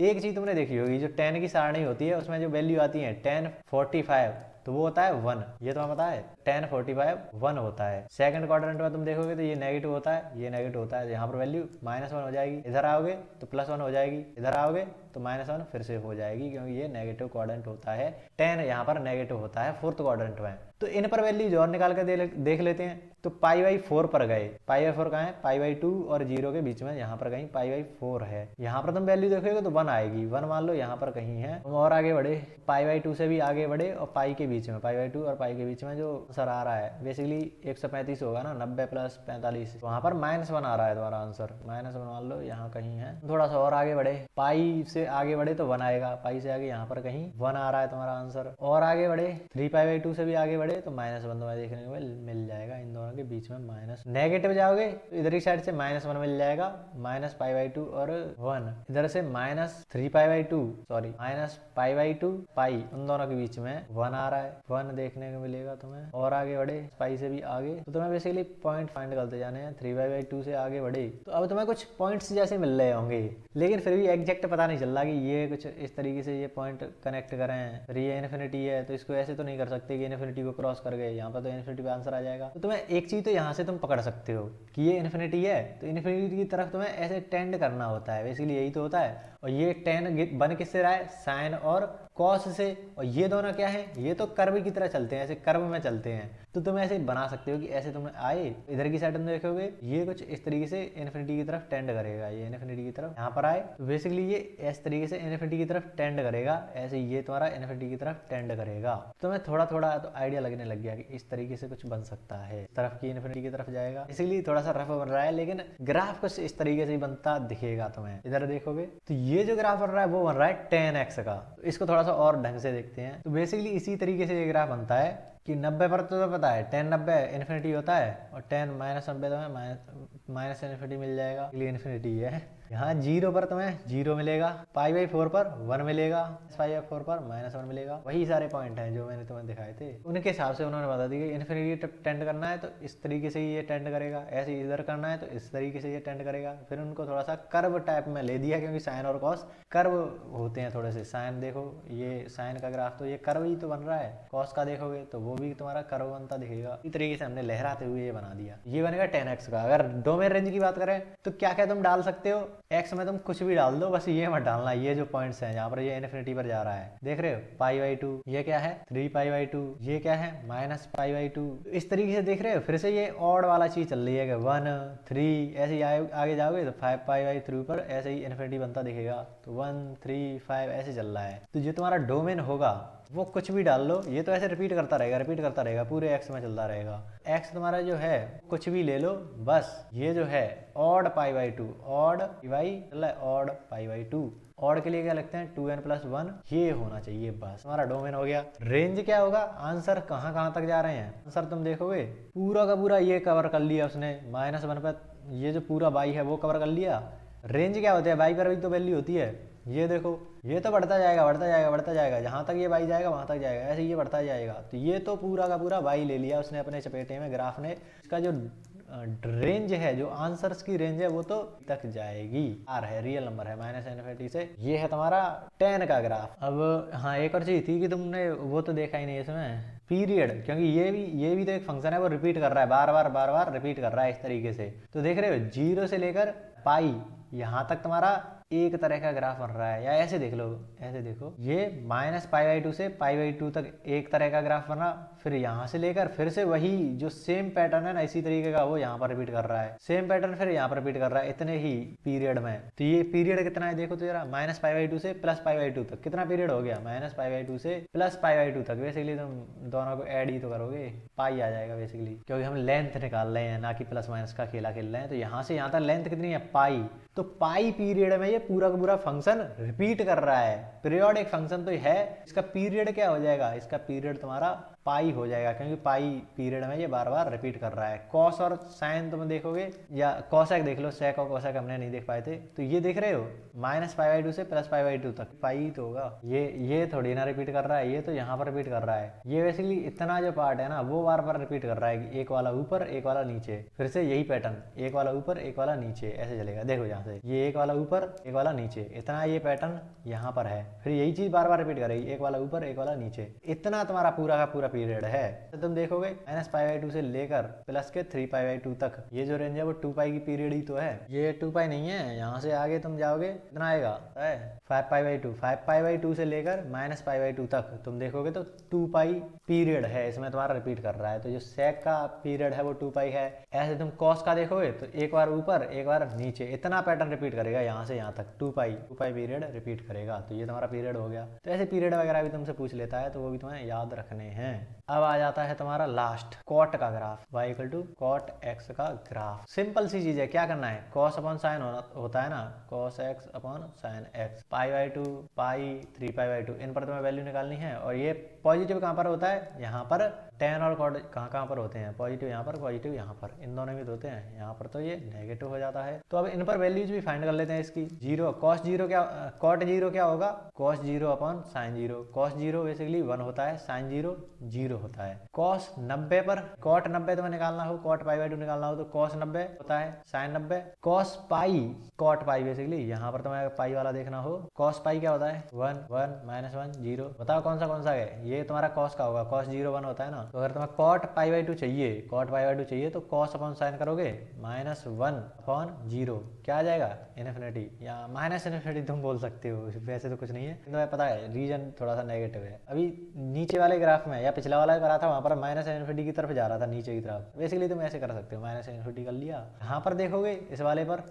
एक चीज तुमने देखी होगी, जो tan की सारणी होती है उसमें जो वैल्यू आती है tan 45, तो वो होता है 1। ये तुम्हें पता है, tan 45 1 होता है। सेकंड क्वाड्रेंट में तुम देखोगे तो ये नेगेटिव होता है, ये नेगेटिव होता है। यहाँ पर वैल्यू -1 हो जाएगी, इधर आओगे तो +1 हो जाएगी, इधर आओगे तो -1 फिर से हो जाएगी, क्योंकि ये नेगेटिव क्वाड्रेंट होता है। tan यहाँ पर नेगेटिव होता है 4th क्वाड्रेंट में। तो इन पर वैल्यूज और निकाल कर देख लेते हैं। तो π/4 पर गए, π/4 कहाँ है, π/2 और 0 के बीच में, यहाँ पर कहीं π/4 है। यहाँ पर तुम वैल्यू देखोगे तो 1 आएगी, 1 मान लो यहाँ पर कहीं है। तुम और आगे बढ़े, π/2 से भी आगे बढ़े और पाई के बीच में, π/2 और पाई के बीच में जो आंसर आ रहा है बेसिकली 135 होगा ना, 90 + 45, वहाँ पर -1 आ रहा है तुम्हारा आंसर, -1 मान लो यहाँ कहीं है। थोड़ा सा और आगे बढ़े, पाई से आगे बढ़े तो 1 आएगा, पाई से आगे यहाँ पर कहीं 1 आ रहा है तुम्हारा आंसर। और आगे बढ़े 3π/2 से भी आगे बढ़े तो -1 तुम्हें देखने को मिल जाएगा। इन दोनों के बीच में माइनस, नेगेटिव जाओगे तो इधर की साइड से -1 मिल जाएगा, -π/2 और 1, इधर से -3π/2 सॉरी -π/2 पाई, उन दोनों के बीच में 1 आ रहा है, 1 देखने को मिलेगा तुम्हें। और आगे बढ़े पाई से भी आगे, तो तुम्हें बेसिकली पॉइंट फाइंड करते जाने हैं। 3π/2 से आगे बढ़े तो अब तुम्हें कुछ पॉइंट्स जैसे मिल रहे होंगे, लेकिन फिर भी एग्जैक्ट पता नहीं चल रहा कि ये कुछ इस तरीके से ये पॉइंट कनेक्ट करें। फिर ये इन्फिनिटी है तो इसको ऐसे तो नहीं कर सकते कि इन्फिनिटी को क्रॉस कर गए, यहाँ पर तो इन्फिनिटी पे आंसर आ जाएगा। तो तुम्हें एक चीज तो यहाँ से तुम पकड़ सकते हो कि ये इन्फिनिटी है, तो इन्फिनिटी की तरफ तुम्हें ऐसे टेंड करना होता है, बेसिकली यही तो होता है। और ये tan बन किससे रहा है, साइन और कॉस से, और ये दोनों क्या है, ये तो कर्व की तरह चलते हैं, ऐसे कर्व में चलते हैं। तो तुम ऐसे बना सकते हो कि ऐसे तुम आए इधर की साइड तुम देखोगे ये कुछ इस तरीके से इन्फिनिटी की तरफ टेंड करेगा, ये इन्फिनिटी की तरफ यहाँ पर आए तो बेसिकली ये इस तरीके से इन्फिनिटी की तरफ टेंड करेगा, ऐसे ये तुम्हारा इन्फिनिटी की तरफ टेंड करेगा। तो मैं थोड़ा थोड़ा तो आइडिया लगने लग गया कि इस तरीके से कुछ बन सकता है, इस तरफ की इन्फिनिटी की तरफ जाएगा, इसीलिए थोड़ा सा रफ बन रहा है, लेकिन ग्राफ कुछ इस तरीके से ही बनता दिखेगा तुम्हें। इधर देखोगे तो ये जो ग्राफ बन रहा है वो बन रहा है 10x का। तो इसको थोड़ा सा और ढंग से देखते हैं। तो बेसिकली इसी तरीके से ये ग्राफ बनता है कि 90 पर तो पता है 10 90 इन्फिनिटी होता है, और 10 माइनस 90 तो माइनस इन्फिनिटी मिल जाएगा, इसलिए इन्फिनिटी है। यहाँ 0 पर तुम्हें 0 मिलेगा, π/4 पर 1 मिलेगा, π/4 पर -1 मिलेगा। वही सारे पॉइंट हैं जो मैंने तुम्हें दिखाए थे, उनके हिसाब से उन्होंने बता दी कि इन्फिनिटी टेंड करना है तो इस तरीके से ही ये टेंड करेगा, ऐसे इधर करना है तो इस तरीके से ये टेंड करेगा। फिर उनको थोड़ा सा कर्व टाइप में ले दिया, क्योंकि साइन और कॉस कर्व होते हैं थोड़े से। साइन देखो, ये साइन का ग्राफ तो ये कर्व ही तो बन रहा है, कॉस का देखोगे तो वो भी तुम्हारा कर्व बनता दिखेगा। इस तरीके से हमने लहराते हुए ये बना दिया। ये बनेगा 10x का। अगर डोमेन रेंज की बात करें तो क्या क्या तुम डाल सकते हो, x में तुम कुछ भी डाल दो, बस ये मत डालना ये जो पॉइंट्स हैं जहाँ पर ये इन्फिनिटी पर जा रहा है, देख रहे हो π/2, ये क्या है 3π/2, ये क्या है -π/2। इस तरीके से देख रहे हो। फिर से ये ऑड वाला चीज चल रही है कि 1 3 ऐसे ही आगे जाओगे तो 5π/3 पर ऐसे ही इन्फिनिटी बनता दिखेगा। तो 1 3 5 ऐसे चल रहा है। तो जो तुम्हारा डोमेन होगा वो कुछ भी डाल लो, ये तो ऐसे रिपीट करता रहेगा, पूरे x में चलता रहेगा। x तुम्हारा जो है कुछ भी ले लो, बस ये जो है ऑड π/2, ऑड ऑड π/2, ऑड के लिए क्या लगते हैं 2n+1, ये होना चाहिए, बस हमारा डोमेन हो गया। रेंज क्या होगा, आंसर कहाँ कहाँ तक जा रहे हैं, आंसर तुम देखोगे पूरा का पूरा ये कवर कर लिया उसने, -1 पर ये जो पूरा y है वो कवर कर लिया। रेंज क्या होता है, y पर भी तो वैल्यू होती है, ये देखो ये तो बढ़ता जाएगा, जहाँ तक ये y जाएगा वहाँ तक जाएगा, ऐसे ये बढ़ता जाएगा। तो ये तो पूरा का पूरा y ले लिया उसने अपने चपेटे में ग्राफ ने। इसका जो रेंज है, जो आंसर्स की रेंज है वो तो तक जाएगी। आर है, रियल नंबर है, -∞ से। ये है तुम्हारा 10 का ग्राफ। अब हाँ, एक और चीज थी कि तुमने वो तो देखा ही नहीं इसमें, पीरियड, क्योंकि ये भी तो एक फंक्शन है, वो रिपीट कर रहा है, बार बार रिपीट कर रहा है इस तरीके से। तो देख रहे हो 0 से लेकर पाई यहाँ तक तुम्हारा एक तरह का ग्राफ बन रहा है। या ऐसे देख लो, ऐसे देखो, ये -π/2 से π/2 तक एक तरह का ग्राफ बना, फिर यहाँ से लेकर फिर से वही जो सेम पैटर्न है ना इसी तरीके का वो यहाँ पर रिपीट कर रहा है, सेम पैटर्न फिर यहाँ पर रिपीट कर रहा है, इतने ही पीरियड में। तो ये पीरियड कितना है देखो तो जरा, -π/2 से +π/2 तक कितना पीरियड हो गया, -π/2 से +π/2 तक। बेसिकली तुम दोनों को ऐड ही तो करोगे, पाई आ जाएगा बेसिकली, क्योंकि हम लेंथ निकाल रहे हैं ना कि प्लस माइनस का खेला खेल रहे हैं। तो यहाँ से यहाँ तक लेंथ कितनी है, पाई। तो पाई पीरियड में ये पूरा का पूरा फंक्शन रिपीट कर रहा है। पीरियोडिक फंक्शन तो है, इसका पीरियड क्या हो जाएगा, इसका पीरियड तुम्हारा पाई हो जाएगा, क्योंकि पाई पीरियड में ये बार बार रिपीट कर रहा है। कॉस और साइन तुम देखोगे, या कॉसेक देख लो, सेक और कॉसेक हमने नहीं देख पाए थे। तो ये देख रहे हो -π/2 से +π/2 तक पाई तो होगा, ये थोड़ी ना रिपीट कर रहा है, ये तो यहाँ पर रिपीट कर रहा है। ये बेसिकली इतना जो पार्ट है ना वो बार बार रिपीट कर रहा है, एक वाला ऊपर एक वाला नीचे, फिर से यही पैटर्न, एक वाला ऊपर एक वाला नीचे, ऐसे चलेगा। देखो यहाँ से ये एक वाला ऊपर एक वाला नीचे, इतना ये पैटर्न यहाँ पर है, फिर यही चीज बार बार रिपीट करेगी, एक वाला ऊपर एक वाला नीचे, इतना तुम्हारा पूरा का पूरा पीरियड है। तो तुम देखोगे -π/2 से लेकर प्लस के 3π/2 तक, ये जो रेंज है वो 2π की पीरियड ही तो है, ये 2π नहीं है। यहाँ से आगे तुम जाओगे कितना आएगा, 5π/2 से लेकर -π/2 तक तुम देखोगे तो 2π पीरियड है, इसमें तुम्हारा रिपीट कर रहा है। तो जो सेक का पीरियड है वो 2π है। ऐसे तुम कॉस का देखोगे तो एक बार ऊपर एक बार नीचे, इतना पैटर्न रिपीट करेगा यहाँ से यहाँ तक, 2π पीरियड रिपीट करेगा। तो ये तुम्हारा पीरियड हो गया। तो ऐसे पीरियड वगैरह भी तुमसे पूछ लेता है, तो वो भी तुम्हें याद रखने हैं। अब आ जाता है तुम्हारा लास्ट, कॉट का ग्राफ, y = cot x का ग्राफ। सिंपल सी चीज है, क्या करना है, cos अपॉन साइन होता है ना, cos x upon sine x, π/2 पाई 3π/2, इन पर तुम्हें वैल्यू निकालनी है। और ये पॉजिटिव कहाँ पर होता है, यहाँ पर tan और cot कहाँ पर होते हैं, पॉजिटिव यहाँ पर पॉजिटिव यहाँ पर, इन दोनों में तो होते हैं, यहाँ पर तो ये नेगेटिव हो जाता है। तो अब इन पर वैल्यूज भी फाइंड कर लेते हैं इसकी। 0 cos 0 क्या, cot 0 क्या होगा, cos 0 upon sin 0, cos 0 basically 1 होता है, sin 0 0 होता है। cos 90 पर cot 90 तुम्हें निकालना हो, cot π/2 निकालना हो तो cos 90 होता है, sin 90, cos पाई cot पाई बेसिकली यहाँ पर तुम्हें पाई वाला देखना हो, cos पाई क्या होता है 1 1 -1 0। बताओ कौन सा है, ये तुम्हारा cos का होगा, cos 0 1 होता है ना, तो अगर तुम्हें कॉट पाई बाई 2 चाहिए, कॉट पाई बाई 2 चाहिए तो कॉस अपॉन साइन करोगे -1/0, क्या आ जाएगा इन्फिनिटी, या माइनस इन्फिनिटी तुम बोल सकते हो, वैसे तो कुछ नहीं है, तुम्हें पता है रीजन थोड़ा सा नेगेटिव है। अभी नीचे वाले ग्राफ में या पिछला वाला करा था वहां पर माइनस इन्फिनिटी की तरफ जा रहा था, नीचे की तरफ, बेसिकली तुम ऐसे कर सकते हो, माइनस इन्फिनिटी कर लिया। यहाँ पर देखोगे इस वाले पर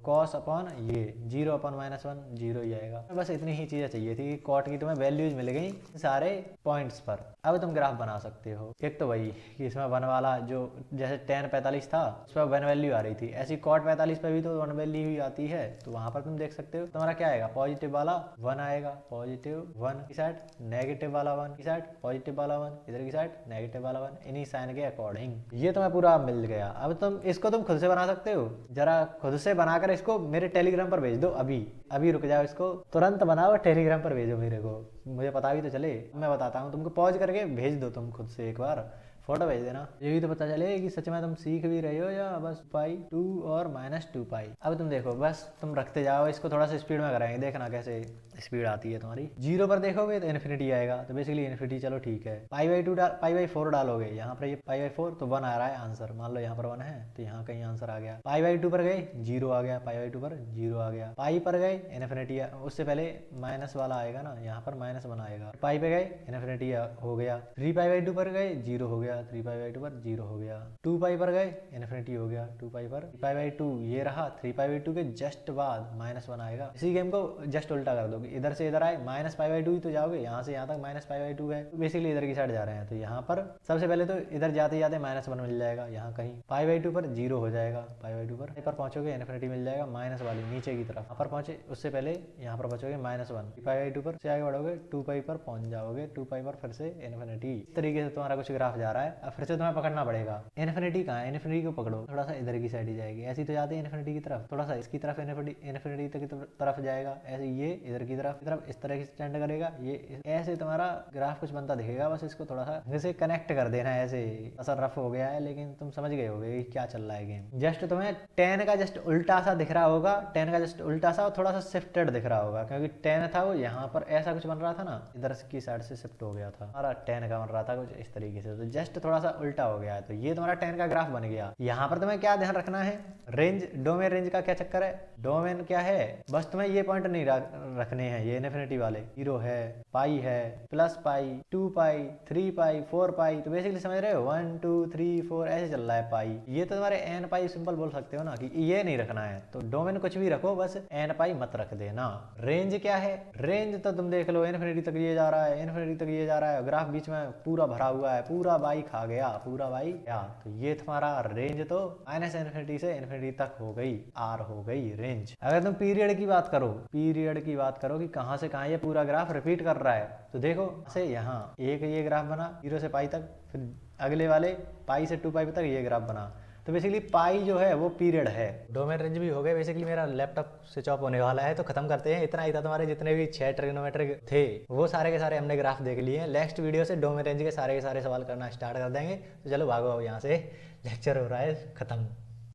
कॉस अपॉन ये 0/-1 0 ही आएगा। बस इतनी ही चीजें चाहिए थी, कॉट की तुम्हें वैल्यूज मिल गई सारे पॉइंट्स पर। अब तुम ग्राफ बना सकते हो। एक तो वही कि इसमें 1 वाला जो जैसे tan 45 था उस पर 1 वैल्यू आ रही थी, ऐसी cot 45 पे भी तो 1 वैल्यू ही आती है, तो वहां पर तुम देख सकते हो तुम्हारा क्या आएगा, पॉजिटिव वाला 1 आएगा, पॉजिटिव 1 की साइड, नेगेटिव वाला 1 की साइड, पॉजिटिव वाला 1 इधर की साइड, नेगेटिव वाला 1, इन्हीं साइन के अकॉर्डिंग ये तुम्हें पूरा मिल गया। अब तुम इसको तुम खुद से बना सकते हो, जरा खुद से बनाकर इसको मेरे टेलीग्राम पर भेज दो, अभी अभी रुक जाओ, इसको तुरंत बनाओ टेलीग्राम पर भेजो मेरे को, मुझे पता भी तो चले, मैं बताता हूँ तुमको, पॉज करके भेज दो तुम खुद से, एक बार फोटो भेज देना, ये भी तो पता चले कि सच में तुम सीख भी रहे हो या बस π2 और -2π। अब तुम देखो, बस तुम रखते जाओ इसको, थोड़ा सा स्पीड में कराएंगे, देखना कैसे स्पीड आती है तुम्हारी। 0 पर देखोगे तो इन्फिनिटी आएगा, तो बेसिकली इन्फिनिटी चलो ठीक है, π/4 डालोगे, यहाँ पर ये π/4 तो 1 आ रहा है आंसर, मान लो यहाँ पर 1 है तो यहाँ कहीं आंसर आ गया। π/2 पर गए 0 आ गया, π/2 पर 0 आ गया, पाई पर गए इन्फिनिटी, उससे पहले माइनस वाला आएगा ना, यहाँ पर -1 आएगा, पाई पे गए इन्फिनिटी हो गया, 3π/2 पर गए 0 हो गया, 3π/2 पर 0 हो गया, 2π पर गए इन्फिनिटी हो गया, 2π पर 3π/2 ये रहा, 3π/2 के जस्ट बाद -1 आएगा। इसी गेम को जस्ट उल्टा कर दोगे, इधर से इधर आए -π/2 ही तो जाओगे, यहाँ से यहाँ तक -π/2 है, तो बेसिकली इधर की साइड जा रहे हैं, तो यहाँ पर सबसे पहले तो इधर जाते जाते -1 मिल जाएगा, यहाँ कहीं π/2 पर 0 हो जाएगा, π/2 पर पहुंचोगे इन्फिनिटी मिल जाएगा माइनस वाली नीचे की तरफ, यहाँ पर पहुंचे उससे पहले यहाँ पर पहुंचोगे -1, π/2 पर से आगे बढ़ोगे 2π पर पहुंच जाओगे, 2π पर फिर से इन्फिनिटी। इस तरीके से तुम्हारा कुछ ग्राफ जा रहा है। अब फिर से तुम्हें पकड़ना पड़ेगा, इन्फिनिटी कहाँ है, इन्फिनिटी को पकड़ो, थोड़ा सा इधर की साइड ही जाएगी, ऐसी तो जाते हैं इन्फिनिटी की तरफ, थोड़ा सा इसकी तरफ इन्फिनिटी की तरफ जाएगा, ऐसे ये इधर की तरफ इस तरह की स्टैंड करेगा, ये ऐसे तुम्हारा ग्राफ कुछ बनता दिखेगा। बस इसको थोड़ा सा जैसे कनेक्ट कर देना है, ऐसे असर रफ हो गया है लेकिन तुम समझ गए होगे क्या चल रहा है गेम। जस्ट तुम्हें 10 का जस्ट उल्टा सा दिख रहा होगा, 10 का जस्ट उल्टा सा और थोड़ा सा शिफ्टेड दिख रहा होगा, क्योंकि 10 था वो यहाँ पर ऐसा कुछ बन रहा था ना, इधर की साइड से शिफ्ट हो गया था, हमारा 10 का बन रहा था कुछ इस तरीके से, तो जस्ट थोड़ा सा उल्टा हो गया है, तो ये तुम्हारा 10 का ग्राफ बन गया। यहाँ पर तुम्हें क्या ध्यान रखना है, रेंज डोमेन रेंज का क्या चक्कर है, डोमेन क्या है, बस तुम्हें ये पॉइंट नहीं रखने हैं, ये इन्फिनिटी वाले 0 है, पाई है, +π, 2π, 3π, 4π, तो बेसिकली समझ रहे हो 1 2 3 4 ऐसे चल रहा है पाई, ये तो तुम्हारे n पाई सिंपल बोल सकते हो ना कि ये नहीं रखना है, तो डोमेन कुछ भी रखो बस n पाई मत रख देना। रेंज क्या है, रेंज तो तुम देख लो इन्फिनिटी तक ये जा रहा है, इन्फिनिटी तक ये जा रहा है, ग्राफ बीच में पूरा भरा हुआ है, पूरा बाई खा गया, पूरा बाई क्या, तो ये तुम्हारा रेंज तो -इन्फिनिटी से इन्फिनिटी तक हो गई, आर हो गई रेंज। अगर तुम पीरियड की बात करो कि कहाँ से कहाँ ये पूरा ग्राफ रिपीट कर रहा है, तो देखो से यहाँ एक ये ग्राफ बना 0 से पाई तक, फिर अगले वाले पाई से 2π तक ये ग्राफ बना, तो बेसिकली पाई जो है वो पीरियड है। डोमेन रेंज भी हो गए, बेसिकली मेरा लैपटॉप स्विच ऑफ होने वाला है, तो खत्म करते हैं। इतना ही था, तुम्हारे जितने भी 6 ट्रिग्नोमेट्रिक थे वो सारे के सारे हमने ग्राफ देख लिए हैं। नेक्स्ट वीडियो से डोमेन रेंज के सारे सवाल करना स्टार्ट कर देंगे। तो चलो भागो, यहाँ से लेक्चर हो रहा है खत्म।